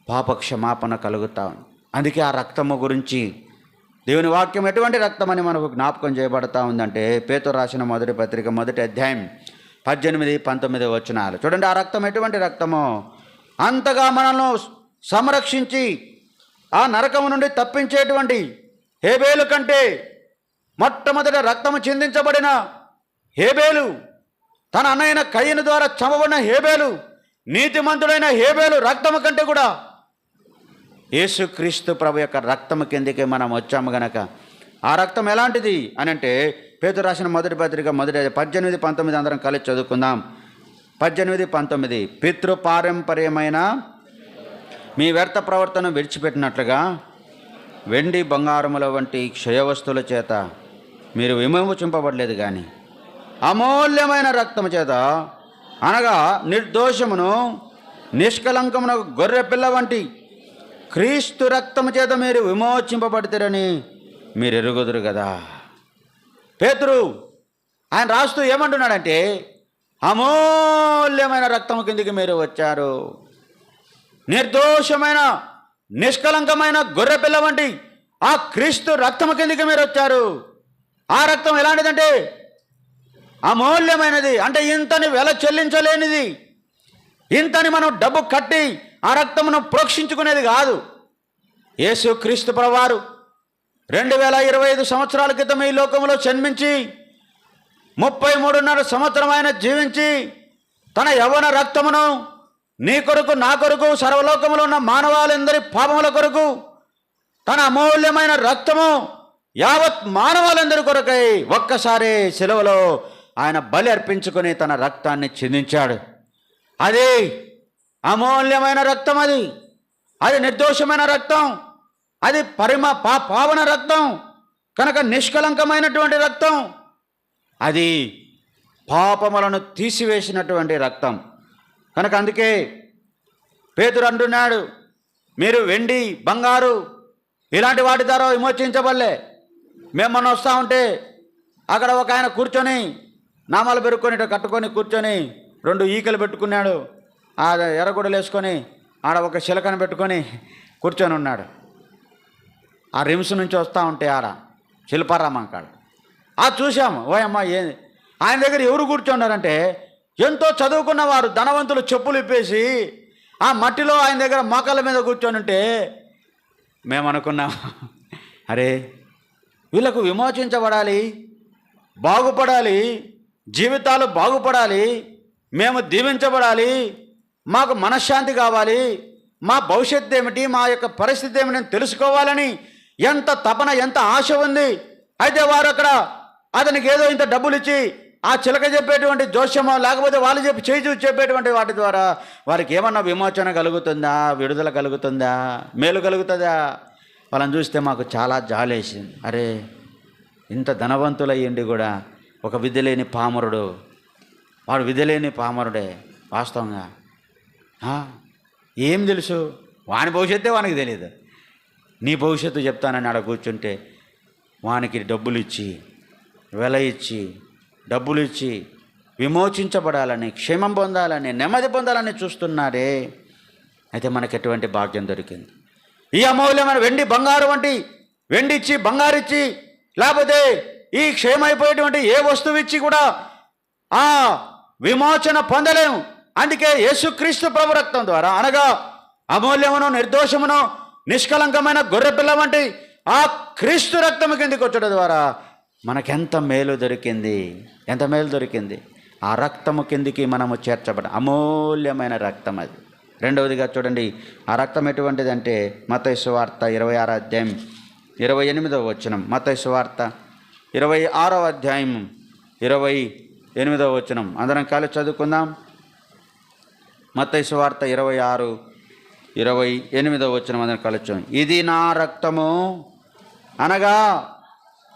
పాపక్షమాపణ కలుగుతాం. అందుకే ఆ రక్తము గురించి దేవుని వాక్యం ఎటువంటి రక్తం అని మనకు జ్ఞాపకం చేయబడతా ఉందంటే, పేతురు రాసిన మొదటి పత్రిక 1వ అధ్యాయం 18-19 వచనాలు చూడండి. ఆ రక్తం ఎటువంటి రక్తమో, అంతగా మనల్ని సంరక్షించి ఆ నరకము నుండి తప్పించేటువంటి హేబేలు కంటే, మొట్టమొదట రక్తము చిందించబడిన హేబేలు, తన అన్నయ్యన కయీను ద్వారా చంపబడిన హేబేలు, నీతిమంతుడైన హేబేలు రక్తము కంటే కూడా యేసుక్రీస్తు ప్రభు యొక్క రక్తము కిందకి మనం వచ్చాము గనక, ఆ రక్తం ఎలాంటిది అని అంటే, పేతురు రాసిన మొదటి పత్రిక 18-19 అందరం కలిసి చదువుకుందాం. 18-19 పితృపారంపర్యమైన మీ వ్యర్థ ప్రవర్తన విడిచిపెట్టినట్లుగా వెండి బంగారముల వంటి క్షయవస్తువుల చేత మీరు విమోచింపబడలేదు, కానీ అమూల్యమైన రక్తము చేత, అనగా నిర్దోషమును నిష్కలంకమును గొర్రె పిల్ల వంటి క్రీస్తు రక్తము చేత మీరు విమోచింపబడతారని మీరు ఎరుగుదురు కదా. పేతురు ఆయన రాస్తూ ఏమంటున్నాడంటే, అమూల్యమైన రక్తము కిందికి మీరు వచ్చారు, నిర్దోషమైన నిష్కలంకమైన గొర్రె పిల్ల వంటి ఆ క్రీస్తు రక్తము కిందికి మీరు వచ్చారు. ఆ రక్తం ఎలాంటిదంటే అమూల్యమైనది, అంటే ఇంతని వెల చెల్లించలేనిది, ఇంతని మనం డబ్బు కట్టి ఆ రక్తమును ప్రోక్షించుకునేది కాదు. యేసుక్రీస్తు ప్రభువారు 2025 సంవత్సరాల క్రితం ఈ లోకంలో జన్మించి 33.5 సంవత్సరం ఆయన జీవించి తన యవ్వన రక్తమును నీ కొరకు, నా కొరకు, సర్వలోకములో ఉన్న మానవాళందరి పాపముల కొరకు తన అమూల్యమైన రక్తము యావత్ మానవాళందరి కొరకై ఒక్కసారి శిలువలో ఆయన బలి అర్పించుకొని తన రక్తాన్ని చిందించాడు. అది అమూల్యమైన రక్తం, అది నిర్దోషమైన రక్తం, అది పావన రక్తం, కనుక నిష్కలంకమైనటువంటి రక్తం, అది పాపములను తీసివేసినటువంటి రక్తం. కనుక అందుకే పేతురు అంటున్నాడు, మీరు వెండి బంగారు ఇలాంటి వాటి ద్వారా విమోచించబడలే. మేము మొన్న వస్తూ ఉంటే అక్కడ ఒక ఆయన కూర్చొని నామాలు పెరుక్కొని కట్టుకొని కూర్చొని 2 ఈకలు పెట్టుకున్నాడు, ఆ ఎర్రగొడలు వేసుకొని ఆడ ఒక శిలకను పెట్టుకొని కూర్చొని ఉన్నాడు. ఆ రిమ్స్ నుంచి వస్తూ ఉంటే ఆడ శిల్పారామం కాడ చూసాము. ఓయమ్మ ఏంది ఆయన దగ్గర ఎవరు కూర్చున్నారంటే ఎంతో చదువుకున్న వారు, ధనవంతులు చెప్పులు ఇప్పేసి ఆ మట్టిలో ఆయన దగ్గర మోకాళ్ళ మీద కూర్చొని ఉంటే మేము అనుకున్నాం అరే వీళ్ళకు విమోచించబడాలి, బాగుపడాలి, జీవితాలు బాగుపడాలి, మేము దీవించబడాలి, మాకు మనశ్శాంతి కావాలి, మా భవిష్యత్తు ఏమిటి, మా యొక్క పరిస్థితి ఏమిటి అని తెలుసుకోవాలని ఎంత తపన, ఎంత ఆశ ఉంది. అయితే వారు అక్కడ అతనికి ఏదో ఇంత డబ్బులు ఇచ్చి ఆ చిలక చెప్పేటువంటి జోష్యమో లేకపోతే వాళ్ళు చేయి చూసి చెప్పేటువంటి వాటి ద్వారా వారికి ఏమన్నా విమోచన కలుగుతుందా, విడుదల కలుగుతుందా, మేలు కలుగుతుందా? వాళ్ళని చూస్తే మాకు చాలా జాలేసింది. అరే ఇంత ధనవంతులయ్యండి కూడా ఒక విద్య లేని పామరుడు, వాడు విద్య లేని పామరుడే వాస్తవంగా. ఏం తెలుసు? వాని భవిష్యత్తే వానికి తెలియదు. నీ భవిష్యత్తు చెప్తానని ఆడ కూర్చుంటే వానికి డబ్బులు ఇచ్చి, వెల ఇచ్చి, డబ్బులు ఇచ్చి విమోచించబడాలని, క్షేమం పొందాలని, నెమ్మది పొందాలని చూస్తున్నారే. అయితే మనకు ఎటువంటి భాగ్యం దొరికింది? ఈ అమూల్యమైన వెండి బంగారు వంటి వెండి ఇచ్చి, బంగారు ఇచ్చి, లేకపోతే ఈ క్షేమైపోయేటువంటి ఏ వస్తువు ఇచ్చి కూడా ఆ విమోచన పొందలేము. అందుకే యేసుక్రీస్తు ప్రభు రక్తం ద్వారా, అనగా అమూల్యమును, నిర్దోషమును, నిష్కలంకమైన గొర్రెపిల్ల వంటి ఆ క్రీస్తు రక్తము కిందికి వచ్చడం ద్వారా మనకెంత మేలు దొరికింది, ఎంత మేలు దొరికింది. ఆ రక్తము కిందికి మనము చేర్చబడ అమూల్యమైన రక్తం అది. రెండవదిగా చూడండి, ఆ రక్తం ఎటువంటిదంటే మత్తయి సువార్త 26వ అధ్యాయం 28వ వచనం. మత్తయి సువార్త 26వ అధ్యాయం 28వ వచనం అందరం కలిసి చదువుకుందాం. మత్తయి సువార్త 26:28వ వచనం అందరం కలిసి. ఇది నా రక్తము, అనగా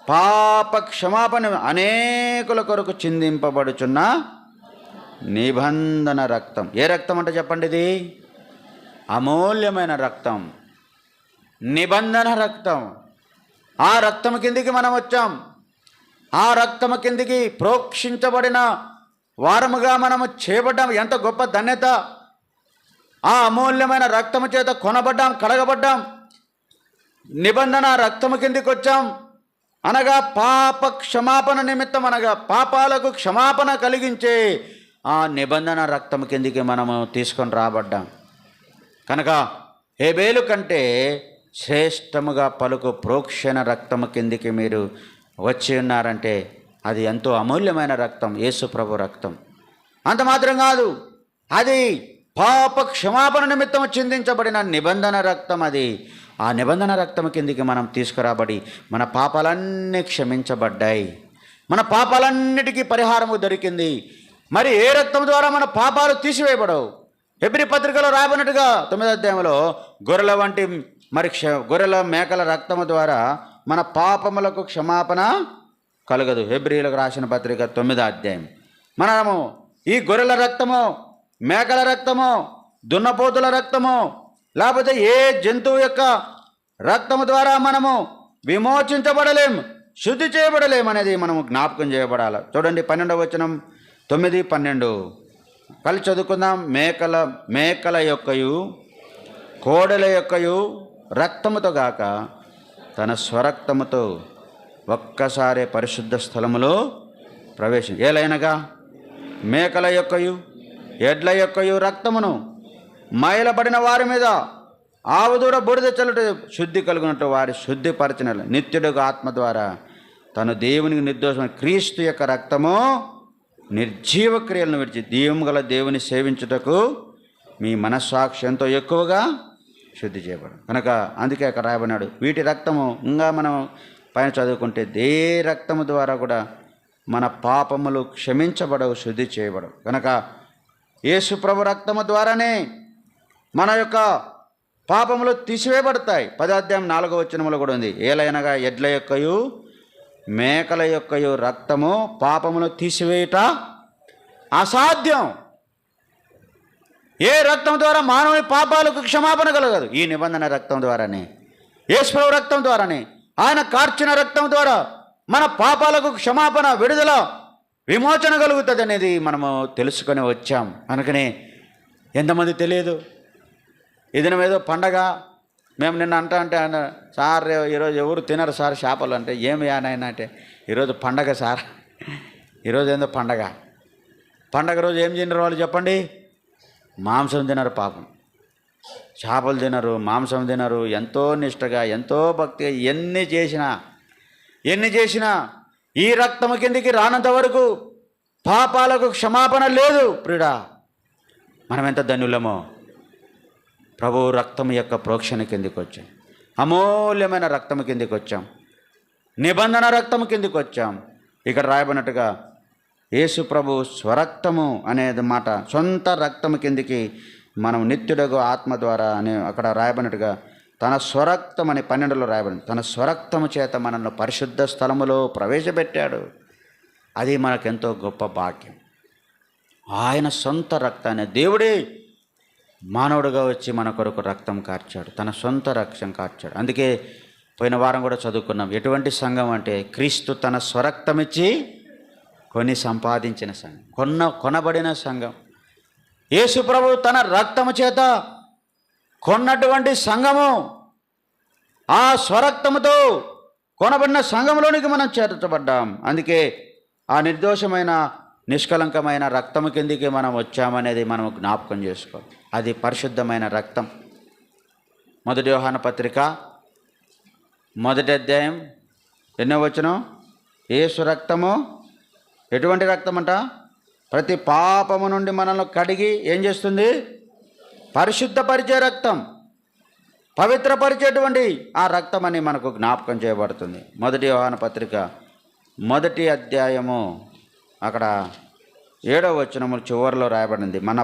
పాప క్షమాపణ అనేకుల కొరకు చిందింపబడుచున్న నిబంధన రక్తం. ఏ రక్తం అంటే చెప్పండి? ఇది అమూల్యమైన రక్తం, నిబంధన రక్తం. ఆ రక్తం కిందికి మనం వచ్చాం. ఆ రక్తం కిందికి ప్రోక్షించబడిన వారముగా మనము చేయబడ్డాం. ఎంత గొప్ప ధన్యత! ఆ అమూల్యమైన రక్తము చేత కొనబడ్డాం, కడగబడ్డాం, నిబంధన రక్తము కిందికి వచ్చాం. అనగా పాప క్షమాపణ నిమిత్తం, అనగా పాపాలకు క్షమాపణ కలిగించే ఆ నిబంధన రక్తము కిందికి మనము తీసుకొని రాబడ్డాం. కనుక హేబేలు కంటే శ్రేష్టముగా పలుకు ప్రోక్షణ రక్తము కిందికి మీరు వచ్చి ఉన్నారంటే అది ఎంతో అమూల్యమైన రక్తం, యేసు ప్రభు రక్తం. అంత మాత్రం కాదు, అది పాప క్షమాపణ నిమిత్తం చిందించబడిన నిబంధన రక్తం. అది ఆ నిబంధన రక్తం కిందికి మనం తీసుకురాబడి మన పాపాలన్నీ క్షమించబడ్డాయి, మన పాపాలన్నిటికీ పరిహారము దొరికింది. మరి ఏ రక్తం ద్వారా మన పాపాలు తీసివేయబడవు? హెబ్రీ పత్రికలో రాబడినట్టుగా 9వ అధ్యాయంలో గొర్రెల వంటి గొర్రెల మేకల రక్తము ద్వారా మన పాపములకు క్షమాపణ కలగదు. హెబ్రీలకు రాసిన పత్రిక 9వ అధ్యాయం. మనము ఈ గొర్రెల రక్తము, మేకల రక్తము, దున్నపోతుల రక్తము, లేకపోతే ఏ జంతువు యొక్క రక్తము ద్వారా మనము విమోచించబడలేం, శుద్ధి చేయబడలేం అనేది మనము జ్ఞాపకం చేయబడాలి. చూడండి 12వ వచనం, 9, 12 కలిసి చదువుకుందాం. మేకల యొక్కయు కోడెల యొక్కయు రక్తముతో గాక తన స్వరక్తముతో ఒక్కసారి పరిశుద్ధ స్థలములో ప్రవేశం. ఏలైనగా మేకల యొక్కయు ఎడ్ల యొక్కయు రక్తమును మైలబడిన వారి మీద ఆవుదూడ బుడిద చల్లుట శుద్ధి కలుగునట్టు వారి శుద్ధిపరచిన నిత్యుడుగా ఆత్మ ద్వారా తను దేవునికి నిర్దోషమైన క్రీస్తు యొక్క రక్తము నిర్జీవ క్రియలను విడిచి దీవము గల దేవుని సేవించుటకు మీ మనస్సాక్షి ఎంతో ఎక్కువగా శుద్ధి చేయబడు. కనుక అందుకే అక్కడ రాయబడినాడు, వీటి రక్తము. ఇంకా మనం పైన చదువుకుంటే ఏ రక్తము ద్వారా కూడా మన పాపములు క్షమించబడవు, శుద్ధి చేయబడవు. కనుక యేసు ప్రభు రక్తము ద్వారానే మన యొక్క పాపములు తీసివేయబడతాయి. 10వ అధ్యాయం 4వ వచనములో కూడా ఉంది, ఏలైనగా ఎడ్ల యొక్కయు మేకల యొక్కయు రక్తము పాపములు తీసివేయుట అసాధ్యం. ఏ రక్తం ద్వారా మానవుని పాపాలకు క్షమాపణ కలగదు? ఈ నిబంధన రక్తం ద్వారానే, యేసు ప్రభు రక్తం ద్వారానే, ఆయన కార్చిన రక్తం ద్వారా మన పాపాలకు క్షమాపణ, విడుదల, విమోచన కలుగుతుంది అనేది మనము తెలుసుకొని వచ్చాం. అందుకనే ఎంతమంది తెలియదు. ఇది ఏదో పండగ. మేము నిన్న అంటే సార్ ఈరోజు ఎవరు తినరు సార్ చేపలు అంటే, ఏమి నాయన అంటే ఈరోజు పండగ సార్, ఈరోజు ఏందో పండగ. పండగ రోజు ఏం తినరు వాళ్ళు చెప్పండి? మాంసం తినరు పాపం. చేపలు తినరు, మాంసం తినరు, ఎంతో నిష్టగా ఎంతో భక్తిగా ఎన్ని చేసినా ఈ రక్తము కిందికి రానంత వరకు పాపాలకు క్షమాపణ లేదు. ప్రియుడా, మనం ఎంత ధన్యులమో. ప్రభువు రక్తం యొక్క ప్రోక్షణ కిందికి వచ్చాం, అమూల్యమైన రక్తం కిందికి వచ్చాం, నిబంధన రక్తం కిందికి వచ్చాం. ఇక్కడ రాయబడినట్టుగా యేసు ప్రభు స్వరక్తము అనేది మాట, సొంత రక్తము కిందికి మనం నిత్యుడగు ఆత్మ ద్వారా అని అక్కడ రాయబడినట్టుగా తన స్వరక్తం అని 12లో రాయబడింది. తన స్వరక్తము చేత మనల్ని పరిశుద్ధ స్థలములో ప్రవేశపెట్టాడు. అది మనకెంతో గొప్ప భాగ్యం. ఆయన సొంత రక్తాన్ని దేవుడే మానవుడిగా వచ్చి మన కొరకు రక్తం కార్చాడు, తన సొంత రక్తం కార్చాడు. అందుకే పోయిన వారం కూడా చదువుకున్నాం. ఎటువంటి సంఘం అంటే క్రీస్తు తన స్వరక్తం ఇచ్చి కొని సంపాదించిన సంఘం, కొనబడిన సంఘం. యేసు ప్రభు తన రక్తము చేత కొన్నటువంటి సంఘము. ఆ స్వరక్తముతో కొనబడిన సంఘంలోనికి మనం చేర్చబడ్డాం. అందుకే ఆ నిర్దోషమైన నిష్కలంకమైన రక్తము కిందికి మనం వచ్చామనేది మనం జ్ఞాపకం చేసుకోవాలి. అది పరిశుద్ధమైన రక్తం. 1 యోహాను పత్రిక 1వ అధ్యాయం 8వ వచనం, యేసు రక్తము ఎటువంటి రక్తం అంట? ప్రతి పాపము నుండి మనల్ని కడిగి ఏం చేస్తుంది? పరిశుద్ధపరిచే రక్తం, పవిత్రపరిచేటువంటి ఆ రక్తం అని మనకు జ్ఞాపకం చేయబడుతుంది. 1 యోహాను పత్రిక 1వ అధ్యాయము అక్కడ 7వ వచనము చివరిలో రాయబడింది. మన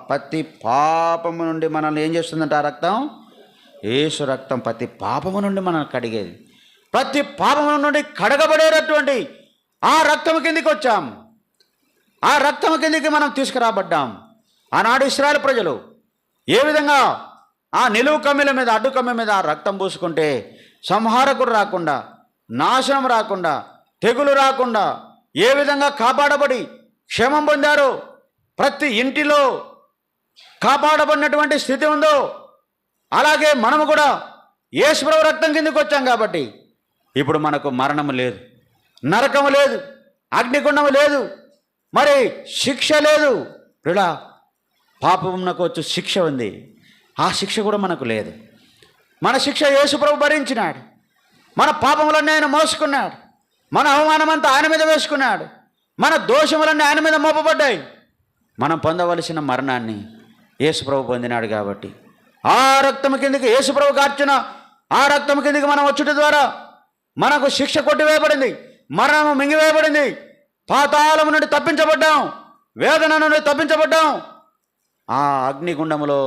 ప్రతి పాపము నుండి మనల్ని ఏం చేస్తుందంటే ఆ రక్తం, యేసు రక్తం ప్రతి పాపము నుండి మనల్ని కడిగేది. ప్రతి పాపము నుండి కడగబడేటటువంటి ఆ రక్తము కిందికి వచ్చాం. ఆ రక్తము కిందికి మనం తీసుకురాబడ్డాం. ఆనాడు ఇశ్రాయేలు ప్రజలు ఏ విధంగా ఆ నిలువు కమ్మెల మీద, అడ్డు కమ్మె మీద ఆ రక్తం పూసుకుంటే సంహారకుడు రాకుండా, నాశనం రాకుండా, తెగులు రాకుండా ఏ విధంగా కాపాడబడి క్షేమం పొందారో, ప్రతి ఇంటిలో కాపాడబడినటువంటి స్థితి ఉందో, అలాగే మనము కూడా యేసుప్రభు రక్తం కిందకి వచ్చాం. కాబట్టి ఇప్పుడు మనకు మరణము లేదు, నరకము లేదు, అగ్నిగుండము లేదు, మరి శిక్ష లేదు. ప్రియుడా, పాపమునకు వచ్చి శిక్ష ఉంది, ఆ శిక్ష కూడా మనకు లేదు. మన శిక్ష యేసుప్రభు భరించినాడు. మన పాపములన్నీ ఆయన మోసుకున్నాడు. మన అవమానమంతా ఆయన మీద వేసుకున్నాడు. మన దోషములన్నీ ఆయన మీద మోపబడ్డాయి. మనం పొందవలసిన మరణాన్ని యేసుప్రభు పొందినాడు. కాబట్టి ఆ రక్తము కిందికి, యేసుప్రభు కార్చిన ఆ రక్తము కిందికి మనం వచ్చుట ద్వారా మనకు శిక్ష కొట్టివేయబడింది, మరణము మింగివేయబడింది, పాతాళము నుండి తప్పించబడ్డాం, వేదన నుండి తప్పించబడ్డాం. ఆ అగ్నిగుండములో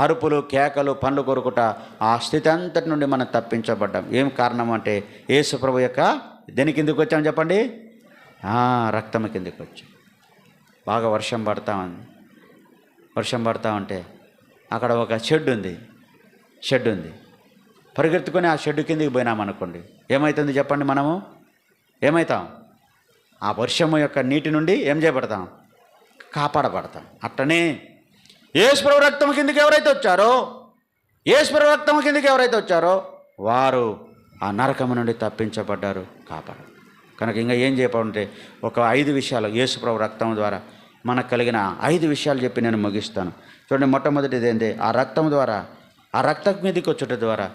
అరుపులు, కేకలు, పండ్లు కొరుకుట, ఆ స్థితి అంతటి నుండి మనం తప్పించబడ్డాం. ఏం కారణం అంటే యేసుప్రభు యొక్క దేని కిందకి వచ్చాం చెప్పండి? రక్తము కిందకి వచ్చాం. బాగా వర్షం పడతా ఉంటే అక్కడ ఒక షెడ్ ఉంది. పరిగెత్తుకొని ఆ షెడ్ కిందికి పోయినామనుకోండి, ఏమవుతుంది చెప్పండి? మనము ఏమవుతాం? ఆ వర్షము యొక్క నీటి నుండి ఏం చేయబడతాం? కాపాడబడతాం. అట్టనే యేసుప్రభు రక్తం కిందకి ఎవరైతే వచ్చారో వారు ఆ నరకము నుండి తప్పించబడ్డారు, కాపాడారు. కనుక ఇంకా ఏం చెప్పాలంటే ఒక 5 విషయాలు యేసుప్రభు రక్తం ద్వారా మనకు కలిగిన 5 విషయాలు చెప్పి నేను ముగిస్తాను. చూడండి, మొట్టమొదటిది ఏంటి? ఆ రక్తం ద్వారా, ఆ రక్తం మీదకి వచ్చుట ద్వారా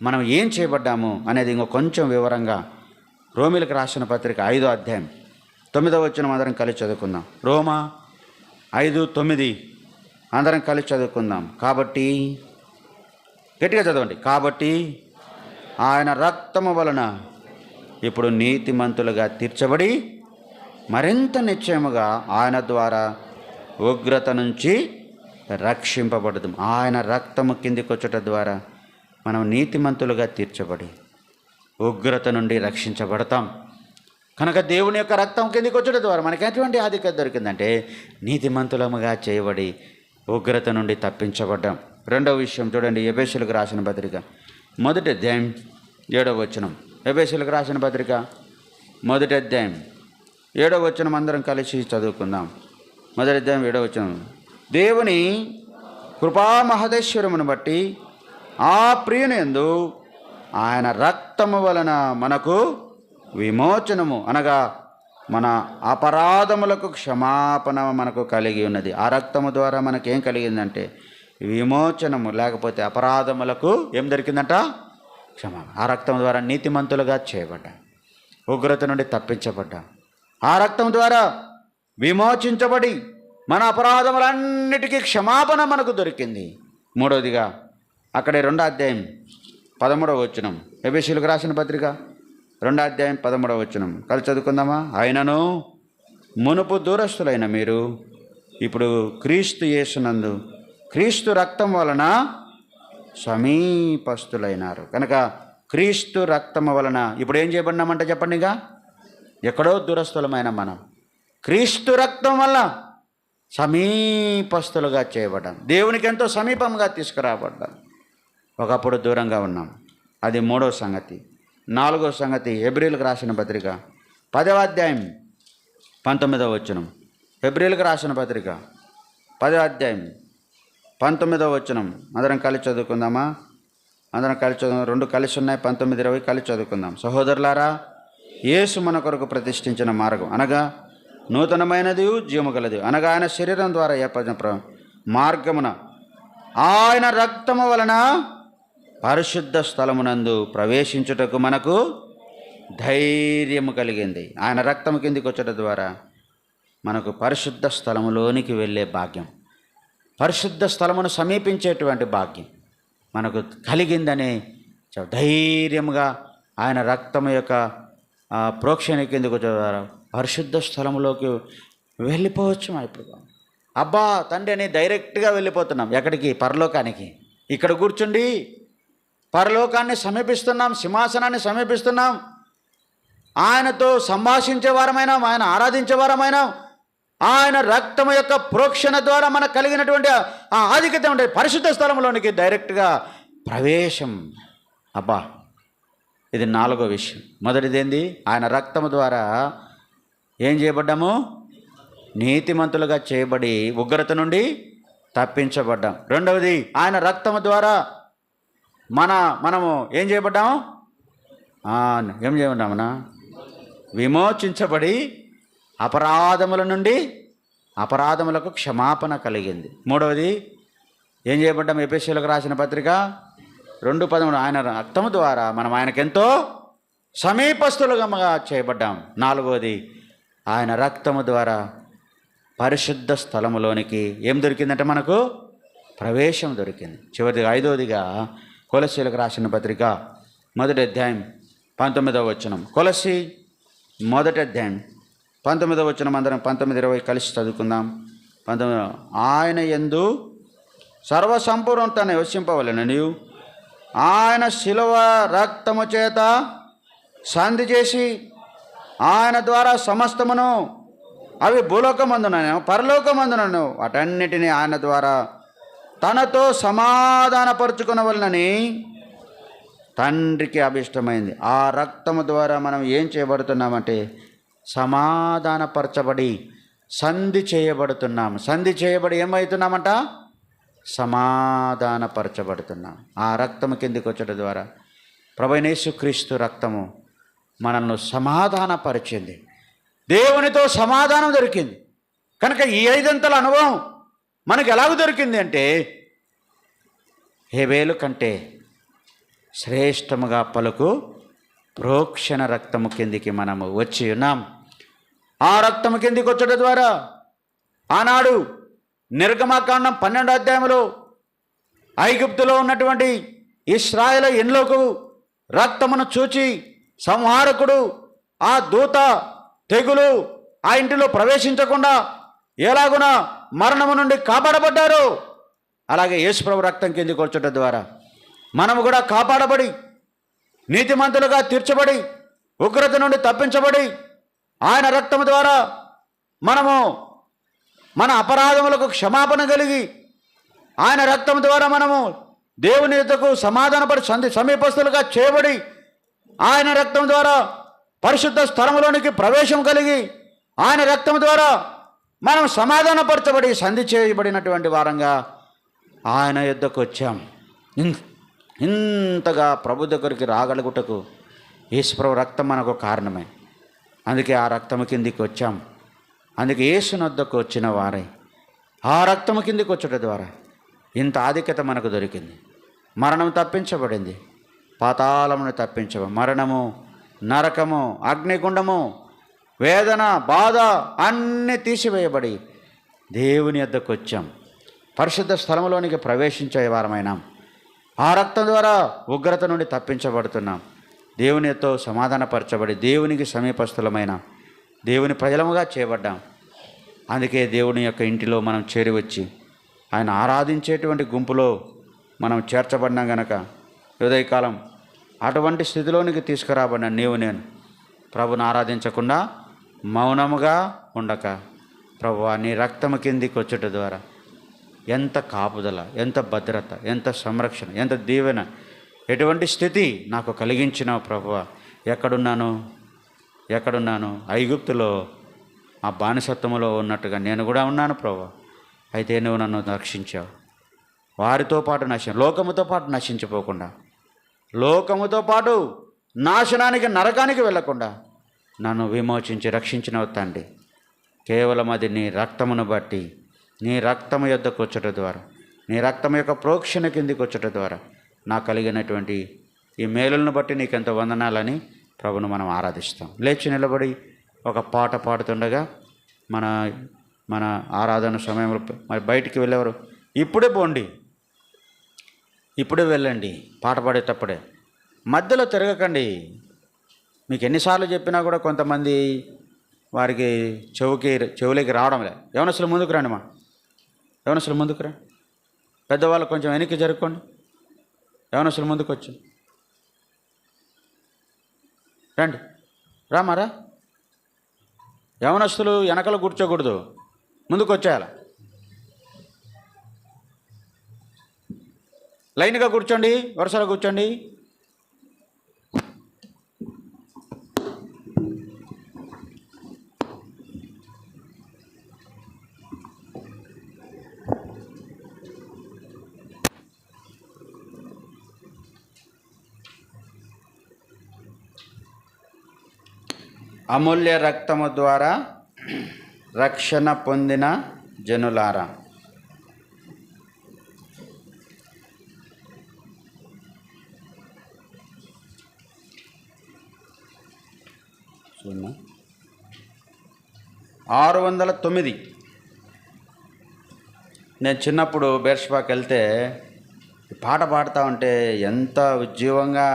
మనం ఏం చేయబడ్డాము అనేది ఇంకో కొంచెం వివరంగా రోమీలకు రాసిన పత్రిక 5వ అధ్యాయం 9వ వచనం అందరం కలిసి చదువుకుందాం. రోమా 5:9 అందరం కలిసి చదువుకుందాం. కాబట్టి గట్టిగా చదవండి. కాబట్టి ఆయన రక్తము వలన ఇప్పుడు నీతిమంతులుగా తీర్చబడి మరింత నిశ్చయముగా ఆయన ద్వారా ఉగ్రత నుంచి రక్షింపబడదు. ఆయన రక్తము కిందికి వచ్చట ద్వారా మనం నీతిమంతులుగా తీర్చబడి ఉగ్రత నుండి రక్షించబడతాం. కనుక దేవుని యొక్క రక్తం కిందికి వచ్చట ద్వారా మనకి ఎటువంటి ఆధిక్యత దొరికిందంటే నీతిమంతులముగా చేయబడి ఉగ్రత నుండి తప్పించబడ్డాం. రెండవ విషయం చూడండి, ఎఫెసీయులకు రాసిన పత్రిక 1వ అధ్యాయం 7వ వచనం. ఎఫెసీయులకు రాసిన పత్రిక 1వ అధ్యాయం 7వ వచనం అందరం కలిసి చదువుకుందాం. 1వ అధ్యాయం 7వ వచనం. దేవుని కృపా మహదేశ్వరమును బట్టి ఆ ప్రియునియందు ఆయన రక్తము వలన మనకు విమోచనము, అనగా మన అపరాధములకు క్షమాపణ మనకు కలిగి ఉన్నది. ఆ రక్తము ద్వారా మనకేం కలిగిందంటే విమోచనము, లేకపోతే అపరాధములకు ఏం దొరికిందంట? క్షమాపణ. ఆ రక్తం ద్వారా నీతిమంతులుగా చేయబడ్డా, ఉగ్రత నుండి తప్పించబడ్డా, ఆ రక్తం ద్వారా విమోచించబడి మన అపరాధములన్నిటికీ క్షమాపణ మనకు దొరికింది. మూడవదిగా అక్కడే 2వ అధ్యాయం 13వ వచనం, ఎఫెసీయులకు రాసిన పత్రిక 2వ అధ్యాయం 13వ వచనం కలిసి చదువుకుందామా? ఆయనను మునుపు దూరస్తులైన మీరు ఇప్పుడు క్రీస్తు యేసునందు క్రీస్తు రక్తం వలన సమీపస్తులైనారు. కనుక క్రీస్తు రక్తము వలన ఇప్పుడు ఏం చేయబడినామంటే చెప్పండి. ఇక ఎక్కడో దూరస్తులమైన మనం క్రీస్తు రక్తం వల్ల సమీపస్తులుగా చేయబడ్డాం, దేవునికి ఎంతో సమీపంగా తీసుకురాబడ్డాం. ఒకప్పుడు దూరంగా ఉన్నాం, అది 3వ సంగతి. 4వ సంగతి హెబ్రీయులకు రాసిన పత్రిక 10వ అధ్యాయం 19వ వచనం. హెబ్రీయులకు రాసిన పత్రిక 10వ అధ్యాయం 19వ వచనం అందరం కలిసి చదువుకుందామా? అందరం కలిసి చదువు. 2 కలిసి ఉన్నాయి, 19, 20 కలిసి చదువుకుందాం. సహోదరులారా, యేసు మన కొరకు ప్రతిష్ఠించిన మార్గం అనగా నూతనమైనది, జీవము గలది అనగా ఆయన శరీరం ద్వారా ఏర్పడిన మార్గమున ఆయన రక్తము వలన పరిశుద్ధ స్థలమునందు ప్రవేశించుటకు మనకు ధైర్యము కలిగింది. ఆయన రక్తము కిందికి వచ్చట ద్వారా మనకు పరిశుద్ధ స్థలములోనికి వెళ్ళే భాగ్యం, పరిశుద్ధ స్థలమును సమీపించేటువంటి భాగ్యం మనకు కలిగిందని ధైర్యముగా ఆయన రక్తము యొక్క ప్రోక్షణ కిందికి వచ్చే ద్వారా పరిశుద్ధ స్థలంలోకి వెళ్ళిపోవచ్చు. ఇప్పుడు అబ్బా తండ్రి అని డైరెక్ట్గా వెళ్ళిపోతున్నాం. ఎక్కడికి? పరలోకానికి. ఇక్కడ కూర్చుండి పరలోకాన్ని సమీపిస్తున్నాం, సింహాసనాన్ని సమీపిస్తున్నాం, ఆయనతో సంభాషించే వారమైనాం, ఆయన ఆరాధించే వారమైనాం. ఆయన రక్తము యొక్క ప్రోక్షణ ద్వారా మనకు కలిగినటువంటి ఆ ఆధిక్యత ఉండే పరిశుద్ధ స్థలంలోనికి డైరెక్ట్గా ప్రవేశం. అబ్బా, ఇది 4వ విషయం. మొదటిదేంది? ఆయన రక్తము ద్వారా ఏం చేయబడ్డాము? నీతిమంతులుగా చేయబడి ఉగ్రత నుండి తప్పించబడ్డాం. 2వది, ఆయన రక్తము ద్వారా మనము ఏం చేయబడ్డాము? ఏం చేయబడ్డామన్నా? విమోచించబడి అపరాధముల నుండి అపరాధములకు క్షమాపణ కలిగింది. 3వది ఏం చేయబడ్డాము? ఎఫెసీయులకు రాసిన పత్రిక 2:13 ఆయన రక్తము ద్వారా మనం ఆయనకెంతో సమీపస్తులుగా చేయబడ్డాం. 4వది ఆయన రక్తము ద్వారా పరిశుద్ధ స్థలములోనికి ఏం దొరికిందంటే మనకు ప్రవేశం దొరికింది. చివరిదిగా 5వదిగా కొలస్సీలకు రాసిన పత్రిక 1వ అధ్యాయం 19వ వచనం. కొలస్సీ 1వ అధ్యాయం 19వ వచనం అందరం 19, 20 కలిసి చదువుకుందాం. 19 ఆయన యందు సర్వసంపూర్ణత నివసింపవలెనని ఆయన శిలువ రక్తము చేత సంధి చేసి ఆయన ద్వారా సమస్తమును, అవి భూలోకమందునను పరలోకమందునను వాటన్నిటినీ ఆయన ద్వారా తనతో సమాధానపరుచుకునవలనని తండ్రికి అభిష్టమైంది. ఆ రక్తము ద్వారా మనం ఏం చేయబడుతున్నామంటే సమాధానపరచబడి సంధి చేయబడుతున్నాం. సంధి చేయబడి ఏమవుతున్నామంట? సమాధానపరచబడుతున్నాం. ఆ రక్తము కిందికి వచ్చడం ద్వారా ప్రభువైన యేసుక్రీస్తు రక్తము మనల్ని సమాధానపరిచింది, దేవునితో సమాధానం దొరికింది. కనుక ఈ 5 అంతల అనుభవం మనకు ఎలాగ దొరికింది అంటే హేబేలు కంటే శ్రేష్టముగా పలుకు ప్రోక్షణ రక్తము కిందికి మనము వచ్చి ఉన్నాం. ఆ రక్తము కిందికి వచ్చడం ద్వారా ఆనాడు నిర్గమకాండం 12వ అధ్యాయంలో ఐగుప్తులో ఉన్నటువంటి ఇశ్రాయేలు ఎన్లోకు రక్తమును చూచి సంహారకుడు ఆ దూత తెగులు ఆ ఇంటిలో ప్రవేశించకుండా ఎలాగున మరణము నుండి కాపాడబడ్డారు. అలాగే యేసుప్రభు రక్తం కిందికి వచ్చడం ద్వారా మనము కూడా కాపాడబడి నీతిమంతులుగా తీర్చబడి ఉగ్రత నుండి తప్పించబడి ఆయన రక్తము ద్వారా మనము మన అపరాధములకు క్షమాపణ కలిగి ఆయన రక్తం ద్వారా మనము దేవుని యొద్దకు సమాధానపడి సమీపస్తులుగా చేయబడి ఆయన రక్తం ద్వారా పరిశుద్ధ స్థలములోనికి ప్రవేశం కలిగి ఆయన రక్తం ద్వారా మనం సమాధానపరచబడి సంధి చేయబడినటువంటి వారంగా ఆయన యొద్దకు వచ్చాం. ఇంతగా ప్రభు దగ్గరికి రాగలుగుటకు యేసుప్రభు రక్తం మనకు కారణమే. అందుకే ఆ రక్తము కిందికి వచ్చాం. అందుకే యేసుని వద్దకు వచ్చిన వారై ఆ రక్తము కిందికి వచ్చడం ద్వారా ఇంత ఆధిక్యత మనకు దొరికింది. మరణం తప్పించబడింది, పాతాళమును తప్పించబడి, మరణము, నరకము, అగ్నిగుండము, వేదన, బాధ అన్నీ తీసివేయబడి దేవుని యొద్దకు వచ్చాం. పరిశుద్ధ స్థలంలోనికి ప్రవేశించే వారమైనాం. ఆ రక్తం ద్వారా ఉగ్రత నుండి తప్పించబడుతున్నాం. దేవునితో సమాధానపరచబడి దేవునికి సమీపస్థులమైన దేవుని ప్రజలముగా చేయబడ్డాం. అందుకే దేవుని యొక్క ఇంటిలో మనం చేరి వచ్చి ఆయన ఆరాధించేటువంటి గుంపులో మనం చేర్చబడినాం గనక ఉదయకాలం అటువంటి స్థితిలోనికి తీసుకురాబడిన నీవు నేను ప్రభుని ఆరాధించకుండా మౌనముగా ఉండక, ప్రభువా నీ రక్తము కిందికి వచ్చుట ద్వారా ఎంత కాపుదల, ఎంత భద్రత, ఎంత సంరక్షణ, ఎంత దీవెన, ఎటువంటి స్థితి నాకు కలిగించినావు ప్రభువా. ఎక్కడున్నాను? ఐగుప్తులో ఆ బానిసత్వములో ఉన్నట్టుగా నేను కూడా ఉన్నాను ప్రభువా. అయితే నువ్వు నన్ను రక్షించావు. వారితో పాటు లోకముతో పాటు నశించిపోకుండా, లోకముతో పాటు నాశనానికి, నరకానికి వెళ్ళకుండా నన్ను విమోచించి రక్షించినవు తండ్రి. కేవలం అది నీ రక్తమును బట్టి, నీ రక్తము యొద్దకు వచ్చట ద్వారా, నీ రక్తం యొక్క ప్రోక్షణ కిందికి వచ్చట ద్వారా నాకు కలిగినటువంటి ఈ మేలులను బట్టి నీకెంత వందనాలని ప్రభును మనం ఆరాధిస్తాం. లేచి నిలబడి ఒక పాట పాడుతుండగా మన ఆరాధన సమయంలో మరి బయటికి వెళ్ళేవారు ఇప్పుడే పోండి, ఇప్పుడే వెళ్ళండి. పాట పాడేటప్పుడే మధ్యలో తిరగకండి. మీకు ఎన్నిసార్లు చెప్పినా కూడా కొంతమంది వారికి చెవులకి రావడం లేదు. యవనస్తులు ముందుకు రండి, యవనస్తులు ముందుకు రండి. పెద్దవాళ్ళు కొంచెం వెనక్కి జరుపుకోండి. యవనస్తులు ముందుకు వచ్చి రండి, రామారా. యవనస్తులు వెనకలు కూర్చోకూడదు, ముందుకు వచ్చేయాల. లైన్గా కూర్చోండి, వరుసలో కూర్చోండి. అమూల్య రక్తము ద్వారా రక్షణ పొందిన జనులారా, చూడండి 609. నేను చిన్నప్పుడు బేర్షబాకి వెళ్తే పాట పాడుతూ ఉంటే ఎంత ఉజ్జీవంగా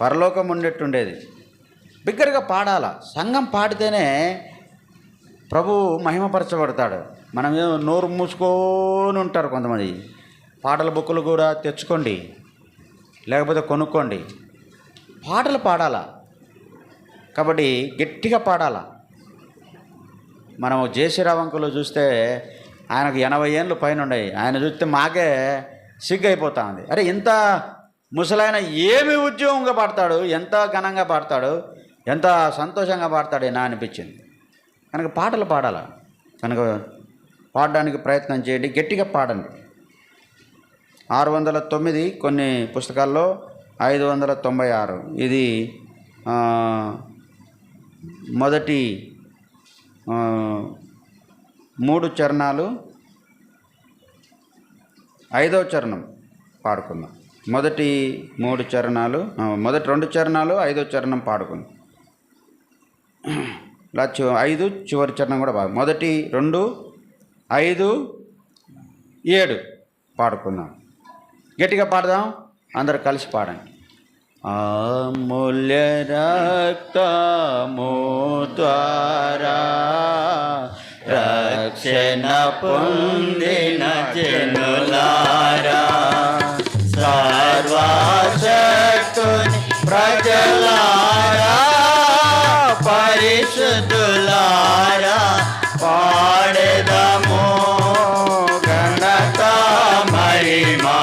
పరలోకం ఉండేట్టుండేది. బిగ్గరగా పాడాల. సంఘం పాడితేనే ప్రభు మహిమపరచబడతాడు. మనం నోరు మూసుకొని ఉంటారు కొంతమంది. పాటల బుక్కులు కూడా తెచ్చుకోండి, లేకపోతే కొనుక్కోండి. పాటలు పాడాల కాబట్టి గట్టిగా పాడాల. మనం జేసీరావు అంకులు చూస్తే ఆయనకు 80 ఏళ్ళు పైన ఉన్నాయి. ఆయన చూస్తే మాకే సిగ్గు అయిపోతా ఉంది. అరే ఇంత ముసలాయన ఏమి ఉద్యోగంగా పాడతాడు, ఎంత ఘనంగా పాడతాడు, ఎంత సంతోషంగా పాడతాడేనా అనిపించింది. కనుక పాటలు పాడాల. కనుక పాడడానికి ప్రయత్నం చేయండి, గట్టిగా పాడండి. 609 కొన్ని పుస్తకాల్లో 596. ఇది మొదటి 3 చరణాలు, 5వ చరణం పాడుకుందాం. మొదటి 3 చరణాలు, మొదటి 2 చరణాలు, 5వ చరణం పాడుకుందాం. 5 చివరి చరణం కూడా బాగా. మొదటి 2, 5, 7 పాడుకుందాం. గట్టిగా పాడదాం, అందరు కలిసి పాడండి. అమూల్య రక్తము ద్వారా రక్షణ పొందిన జనులారా, సర్వశక్తుని ప్రజలారా, పరిశుద్ధులారా, పాడెదము ఘనత మహిమా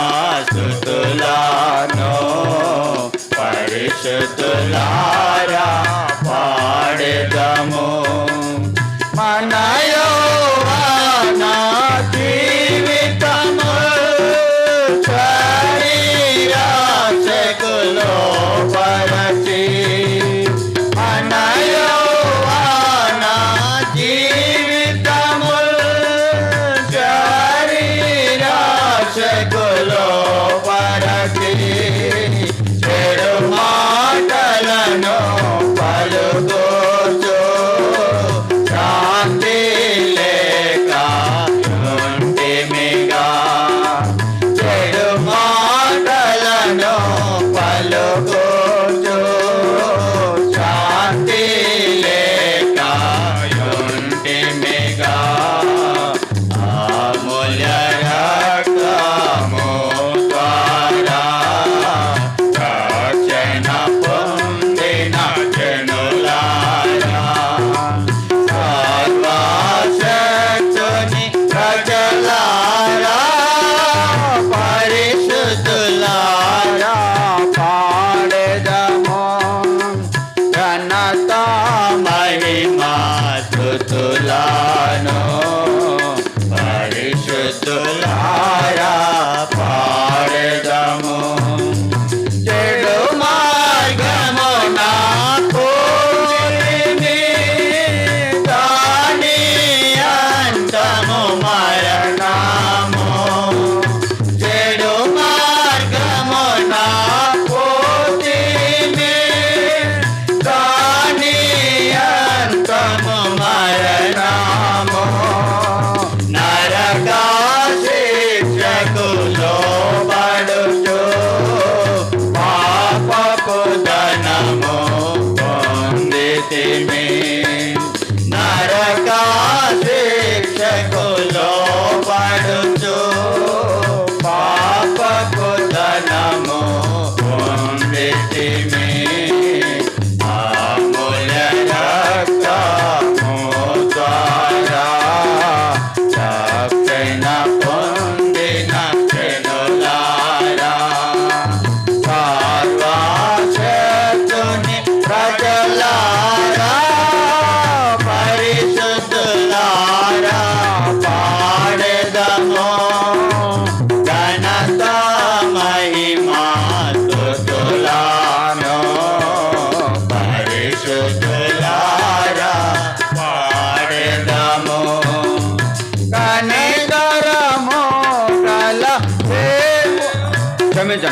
స్తుతులను. పరిశుద్ధులారా పాడెదము మన యెహోవా జీవితము శరీరాశకులో పరచి. మన యెహోవా జీవితము శరీరాశకులో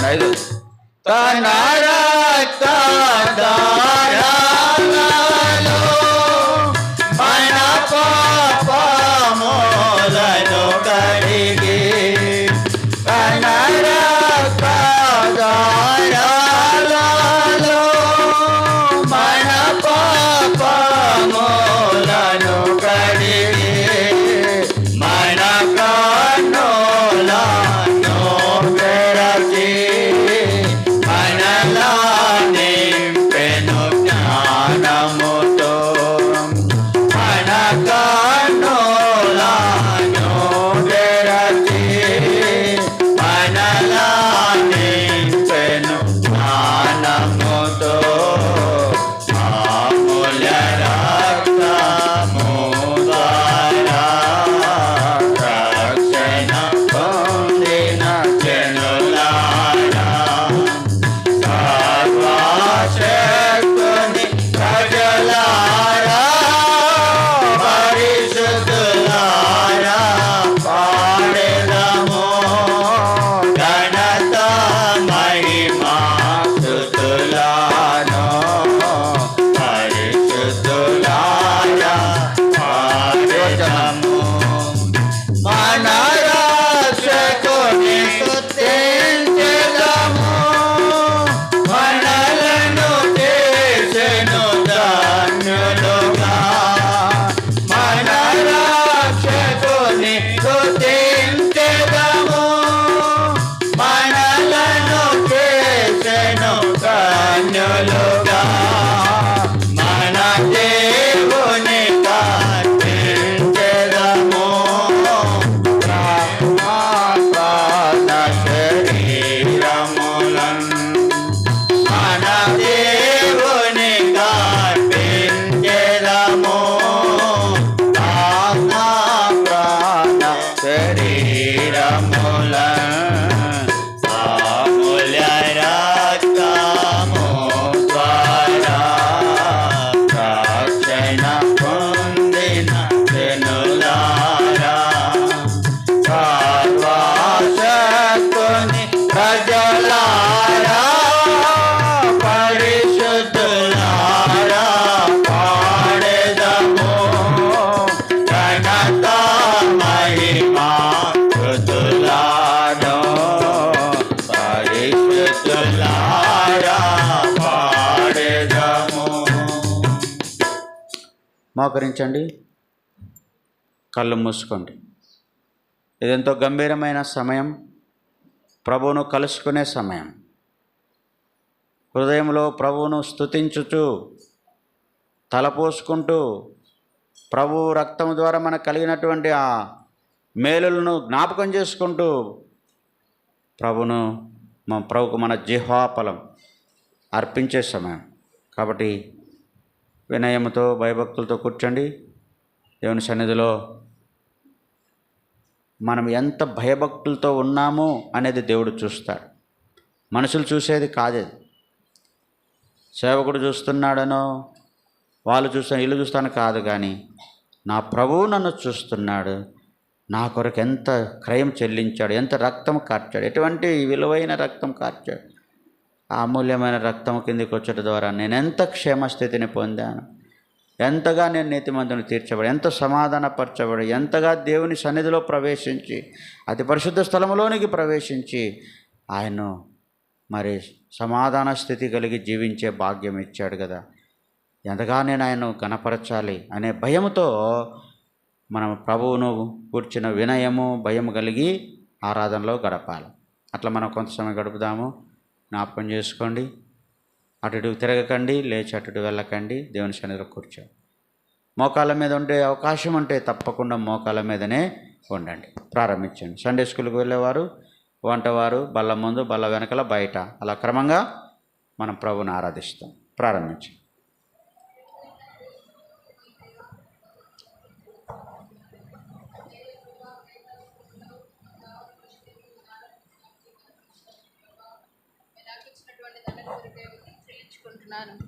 ఐదు. తన రక్తధారలలో మన పాపములను కడిగి, తన రక్తధారలలో మన పాపములను కడిగి, మన కన్నులను తెరచి మనలా నింపెను జ్ఞానముతో, మన కన్నులను తెరచి మనలా నింపెను జ్ఞానముతో, అమూల్య రక్తము ద్వారా రక్షణ పొందిన జనులారా, సర్వశక్తుని ప్రజలారా, పరిశుద్ధులారా, పాడెదము ఘనత మహిమా స్తుతులను, పరిశుద్ధులారా, పాడెదము మన రక్షకుని స్తుతించెదము, మనలను చేసెను ధన్యులుగా, మన రక్షకుని స్తుతించెదము, మనలను చేసెను ధన్యులుగా, మన దేవుని కీర్తించెదము, బ్రహ్మపాద శరీరములను మన దేవుని కీర్తించెదము, ఆత్మ ప్రాణ శరీరములను అమూల్య రక్తము ద్వారా రక్షణ పొందిన జనులారా, సర్వశక్తుని ప్రజలారా, పరిశుద్ధులారా, పాడెదము ఘనత మహిమా స్తుతులను, పరిశుద్ధులారా, పాడెదము. మోకరించండి, కళ్ళు మూసుకోండి. ఇదెంతో గంభీరమైన సమయం, ప్రభువును కలుసుకునే సమయం. హృదయంలో ప్రభువును స్తుతించుచు, తలపోసుకుంటూ, ప్రభువు రక్తం ద్వారా మనకు కలిగినటువంటి ఆ మేలులను జ్ఞాపకం చేసుకుంటూ ప్రభువుకు మన జిహ్వాఫలం అర్పించే సమయం. కాబట్టి వినయముతో భయభక్తులతో కూర్చోండి. దేవుని సన్నిధిలో మనం ఎంత భయభక్తులతో ఉన్నామో అనేది దేవుడు చూస్తాడు. మనుషులు చూసేది కాదు. సేవకుడు చూస్తున్నాడనో వాళ్ళు చూస్తాను ఇల్లు చూస్తాను కాదు, కానీ నా ప్రభువు నన్ను చూస్తున్నాడు, నా కొరకు ఎంత క్రయం చెల్లించాడు, ఎంత రక్తం కార్చాడు, ఎటువంటి విలువైన రక్తం కార్చాడు. ఆ అమూల్యమైన రక్తం కిందికి వచ్చేట ద్వారా నేను ఎంత క్షేమస్థితిని పొందాను, ఎంతగా నేను నీతిమంతుని తీర్చబడి, ఎంత సమాధానపరచబడి, ఎంతగా దేవుని సన్నిధిలో ప్రవేశించి, అతి పరిశుద్ధ స్థలంలోనికి ప్రవేశించి ఆయన మరి సమాధాన స్థితి కలిగి జీవించే భాగ్యం ఇచ్చాడు కదా. ఎంతగా నేను ఆయన్ను కనపరచాలి అనే భయముతో మనం ప్రభువును కూర్చిన వినయము భయం కలిగి ఆరాధనలో గడపాలి. అట్లా మనం కొంత సమయం గడుపుదాము. జ్ఞాపకం చేసుకోండి. అటు ఇటు తిరగకండి, లేచి అటు ఇటు వెళ్ళకండి. దేవుని సన్నిధిలో కూర్చోండి. మోకాళ్ళ మీద ఉండే అవకాశం ఉంటే తప్పకుండా మోకాళ్ళ మీదనే ఉండండి. ప్రారంభించండి. సండే స్కూల్కి వెళ్ళేవారు వంటవారు బల్ల ముందు, బల్ల వెనకల, బయట, అలా క్రమంగా మనం ప్రభువుని ఆరాధిస్తాం. ప్రారంభించండి.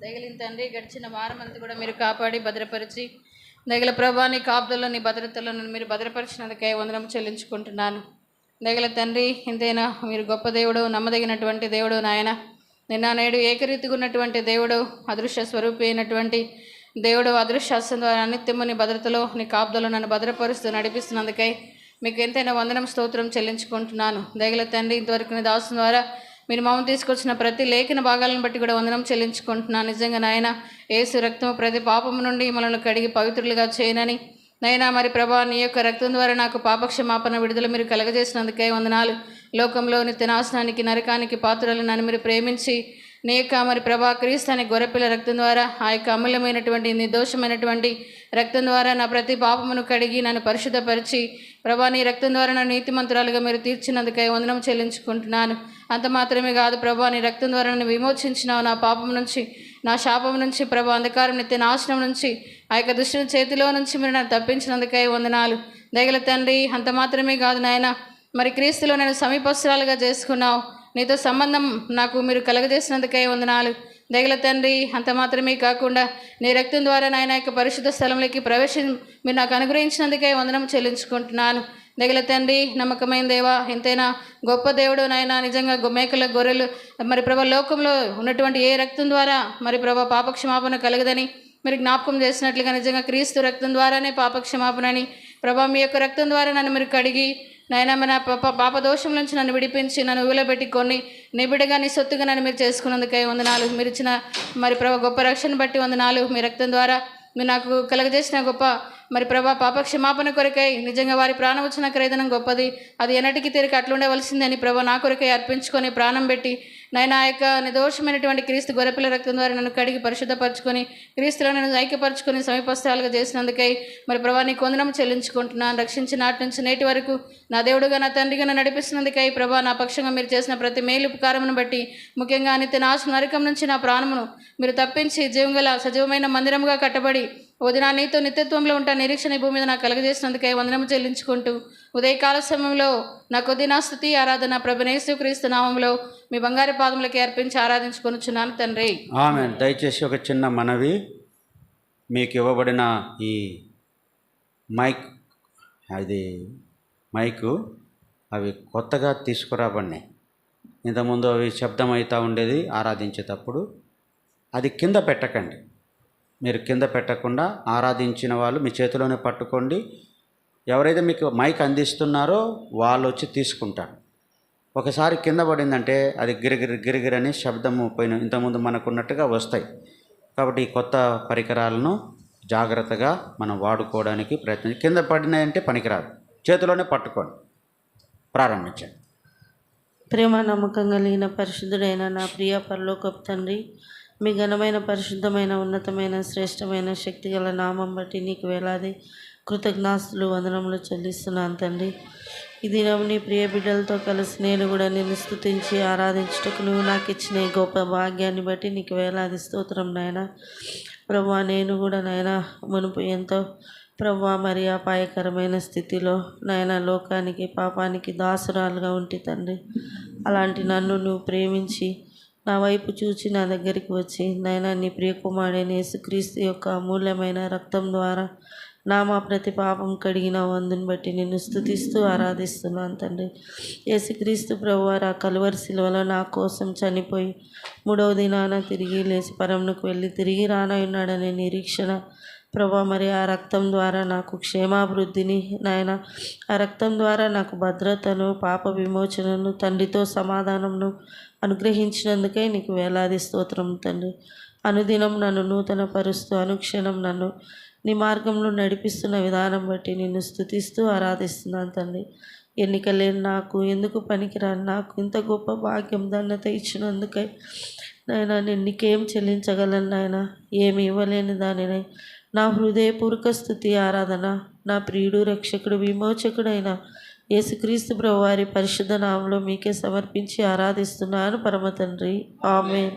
దయగలిగిన తండ్రి, గడిచిన వారం అంతా కూడా మీరు కాపాడి భద్రపరిచి, దయగల ప్రభా నీ కాపుదల్లో నీ భద్రతలను మీరు భద్రపరిచినందుకే వందనం చెల్లించుకుంటున్నాను. దయగల తండ్రి, ఇంతైనా మీరు గొప్ప దేవుడు, నమ్మదగినటువంటి దేవుడు నాయన. నిన్న నేడు ఏకరీతిగా ఉన్నటువంటి దేవుడు, అదృశ్య స్వరూపి అయినటువంటి దేవుడు, అదృశ్యాస్తం ద్వారా నిత్యము నీ భద్రతలో, నీ కాపుదలో నన్ను భద్రపరుస్తూ నడిపిస్తున్నందుకై మీకు ఎంతైనా వందనం, స్తోత్రం చెల్లించుకుంటున్నాను. దయగల తండ్రి, ఇంతవరకు నీ దాసు ద్వారా మీరు మమ్మల్ని తీసుకొచ్చిన ప్రతి లేఖన భాగాలను బట్టి కూడా వందనం చెల్లించుకుంటున్నాను. నిజంగా నాయన, యేసు రక్తము ప్రతి పాపము నుండి మనల్ని కడిగి పవిత్రులుగా చేయనని నైనా మరి ప్రభా, నీ యొక్క రక్తం ద్వారా నాకు పాపక్షమాపణ విడుదల మీరు కలగజేసినందుకే వందనాలు. లోకంలో నిత్య నాశనానికి, నరకానికి పాత్రలు నన్ను మీరు ప్రేమించి నీ యొక్క మరి ప్రభా క్రీస్తు అనే గొర్రెపిల్ల రక్తం ద్వారా, ఆ యొక్క అమూల్యమైనటువంటి నిర్దోషమైనటువంటి రక్తం ద్వారా నా ప్రతి పాపమును కడిగి నన్ను పరిశుద్ధపరిచి ప్రభా నీ రక్తం ద్వారా నన్ను నీతిమంతురాలుగా మీరు తీర్చినందుకై వందనం చెల్లించుకుంటున్నాను. అంత మాత్రమే కాదు ప్రభా, నీ రక్తం ద్వారా నన్ను విమోచించినావు నా పాపం నుంచి, నా శాపం నుంచి ప్రభా, అంధకారం, నిత్య నాశనం నుంచి, ఆ యొక్క దుష్టుని చేతిలో నుంచి మీరు నన్ను తప్పించినందుకై వందనాలు. దయగల తండ్రి, అంత మాత్రమే కాదు నాయన, మరి క్రీస్తులో నేను సమీపస్తురాలుగా చేసుకున్నావు. నీతో సంబంధం నాకు మీరు కలగజేసినందుకై వందనాలు. దయగల తండ్రి, అంత మాత్రమే కాకుండా నీ రక్తం ద్వారా నాయన యొక్క పరిశుద్ధ స్థలంలోకి ప్రవేశం మీరు నాకు అనుగ్రహించినందుకై వందనం చెల్లించుకుంటున్నాను. దయగల తండ్రి, నమ్మకమైన దేవా, ఎంతైనా గొప్ప దేవుడు నాయన. నిజంగా మేకల గొర్రెలు మరి ప్రభా లోకంలో ఉన్నటువంటి ఏ రక్తం ద్వారా మరి ప్రభా పాపక్షమాపణ కలగదని మీరు జ్ఞాపకం చేసినట్లుగా నిజంగా క్రీస్తు రక్తం ద్వారానే పాపక్షమాపణని ప్రభా మీ యొక్క రక్తం ద్వారా నన్ను మీరు కడిగి నాయన మన పాప దోషం నుంచి నన్ను విడిపించి నన్ను ఊలబెట్టుకొని నీ బిడ్డగా నీ సొత్తుగా నన్ను మీరు చేసుకున్నందుకై వందనాలు. మీరు ఇచ్చిన మరి ప్రభా గొప్ప రక్షణ బట్టి వందనాలు. మీ రక్తం ద్వారా మీరు నాకు కలగజేసిన గొప్ప మరి ప్రభా పాపక్షమాపణ కొరకై నిజంగా వారి ప్రాణం వచ్చిన క్రయదనం గొప్పది, అది ఎన్నటికీ తిరిగి అట్లుండవలసిందని ప్రభా నా కొరకై అర్పించుకొని ప్రాణం పెట్టి నాయన ఆ యొక్క నిర్దోషమైనటువంటి క్రీస్తు గొర్రెపిల్ల రక్తం ద్వారా నన్ను కడిగి పరిశుద్ధపరచుకొని క్రీస్తులో నన్ను ఐక్యపరచుకొని సమీపస్థాలుగా చేసినందుకై మరి ప్రభా నీకు వందనం చెల్లించుకుంటున్నాను. రక్షించిన నాటి నుంచి నేటి వరకు నా దేవుడుగా, నా తండ్రిగా నన్ను నడిపిస్తున్నందుకై ప్రభా నా పక్షంగా మీరు చేసిన ప్రతి మేలు ఉపకారమును బట్టి, ముఖ్యంగా నిత్య నాశనం నరకం నుంచి నా ప్రాణమును మీరు తప్పించి జీవంగల సజీవమైన మందిరముగా కట్టబడి వదినా నీతో నిత్యత్వంలో ఉంటా నిరీక్షణ భూమి మీద నాకు కలగజేసినందుకై వందనము చెల్లించుకుంటూ ఉదయకాల సమయంలో నా కొద్ది నా స్తుతి ఆరాధన ప్రభువైన యేసుక్రీస్తు నామములో మీ బంగారు పాదములకి అర్పించి ఆరాధించుకొనుచున్నాను తండ్రి. ఆమేన్. దయచేసి ఒక చిన్న మనవి, మీకు ఇవ్వబడిన ఈ మైకు అవి కొత్తగా తీసుకురాబడినాయి. ఇంతకుముందు అవి శబ్దం అవుతూ ఉండేది ఆరాధించేటప్పుడు. అది కింద పెట్టకండి. మీరు కింద పెట్టకుండా ఆరాధించిన వాళ్ళు మీ చేతిలోనే పట్టుకోండి. ఎవరైతే మీకు మైక్ అందిస్తున్నారో వాళ్ళు వచ్చి తీసుకుంటారు. ఒకసారి కింద పడిందంటే అది గిరిగిరని శబ్దము పోయిన ఇంతకుముందు మనకున్నట్టుగా వస్తాయి. కాబట్టి ఈ కొత్త పరికరాలను జాగ్రత్తగా మనం వాడుకోవడానికి ప్రయత్నం. కింద పడినాయంటే పనికిరాదు, చేతిలోనే పట్టుకోండి. ప్రారంభించండి. ప్రేమ నమ్మకం కలిగిన పరిశుద్ధుడైన నా ప్రియ పరలోకపు తండ్రి, మీ ఘనమైన, పరిశుద్ధమైన, ఉన్నతమైన, శ్రేష్టమైన, శక్తిగల నామం బట్టి నీకు వేలాది కృతజ్ఞాస్తులు, వందనములు చెల్లిస్తున్నాను తండ్రి. ఈ దినం నీ ప్రియ బిడ్డలతో కలిసి నేను కూడా నిన్ను స్తుతించి ఆరాధించుటకు నువ్వు నాకు ఇచ్చిన ఈ గొప్ప భాగ్యాన్ని బట్టి నీకు వేలాది స్తోత్రం నాయన. ప్రభువా, నేను కూడా నాయన మునుపు ఎంతో ప్రభువా మరి అపాయకరమైన స్థితిలో నాయన లోకానికి, పాపానికి దాసురాలుగా ఉంటి తండ్రి. అలాంటి నన్ను నువ్వు ప్రేమించి నా వైపు చూచి నా దగ్గరికి వచ్చి నాయన నీ ప్రియకుమారుడైన యేసుక్రీస్తు యొక్క అమూల్యమైన రక్తం ద్వారా మా ప్రతి పాపం కడిగినావు. అందుని బట్టి నిన్ను స్తుతిస్తూ ఆరాధిస్తున్నాను తండ్రి. యేసుక్రీస్తు ప్రభువారు ఆ కలువరి శిలువలో నా కోసం చనిపోయి 3వ దినాన తిరిగి లేచి పరమునకు వెళ్ళి తిరిగి రానయ్యున్నాడనే నిరీక్షణ ప్రభా, మరి ఆ రక్తం ద్వారా నాకు క్షేమాభివృద్ధిని నాయన, ఆ రక్తం ద్వారా నాకు భద్రతను, పాప విమోచనను, తండ్రితో సమాధానంను అనుగ్రహించినందుకై నీకు వేలాది స్తోత్రం తండ్రి. అనుదినం నన్ను నూతన పరుస్తూ అనుక్షణం నన్ను నీ మార్గంలో నడిపిస్తున్న విధానం బట్టి నిన్ను స్తుతిస్తూ ఆరాధిస్తున్నాను తండ్రి. ఎన్నిక లేని నాకు, ఎందుకు పనికిరాని నాకు ఇంత గొప్ప భాగ్యం, ధన్యత ఇచ్చినందుకై నాయన నేను నీకేం చెల్లించగలను నాయన? ఏమి ఇవ్వలేని దానినై నా హృదయపూర్వక స్తుతి ఆరాధన నా ప్రియుడు, రక్షకుడు, విమోచకుడైన యేసుక్రీస్తు ప్రభువారి పరిశుద్ధ నామములో మీకే సమర్పించి ఆరాధిస్తున్నాను పరమ తండ్రి. ఆమేన్.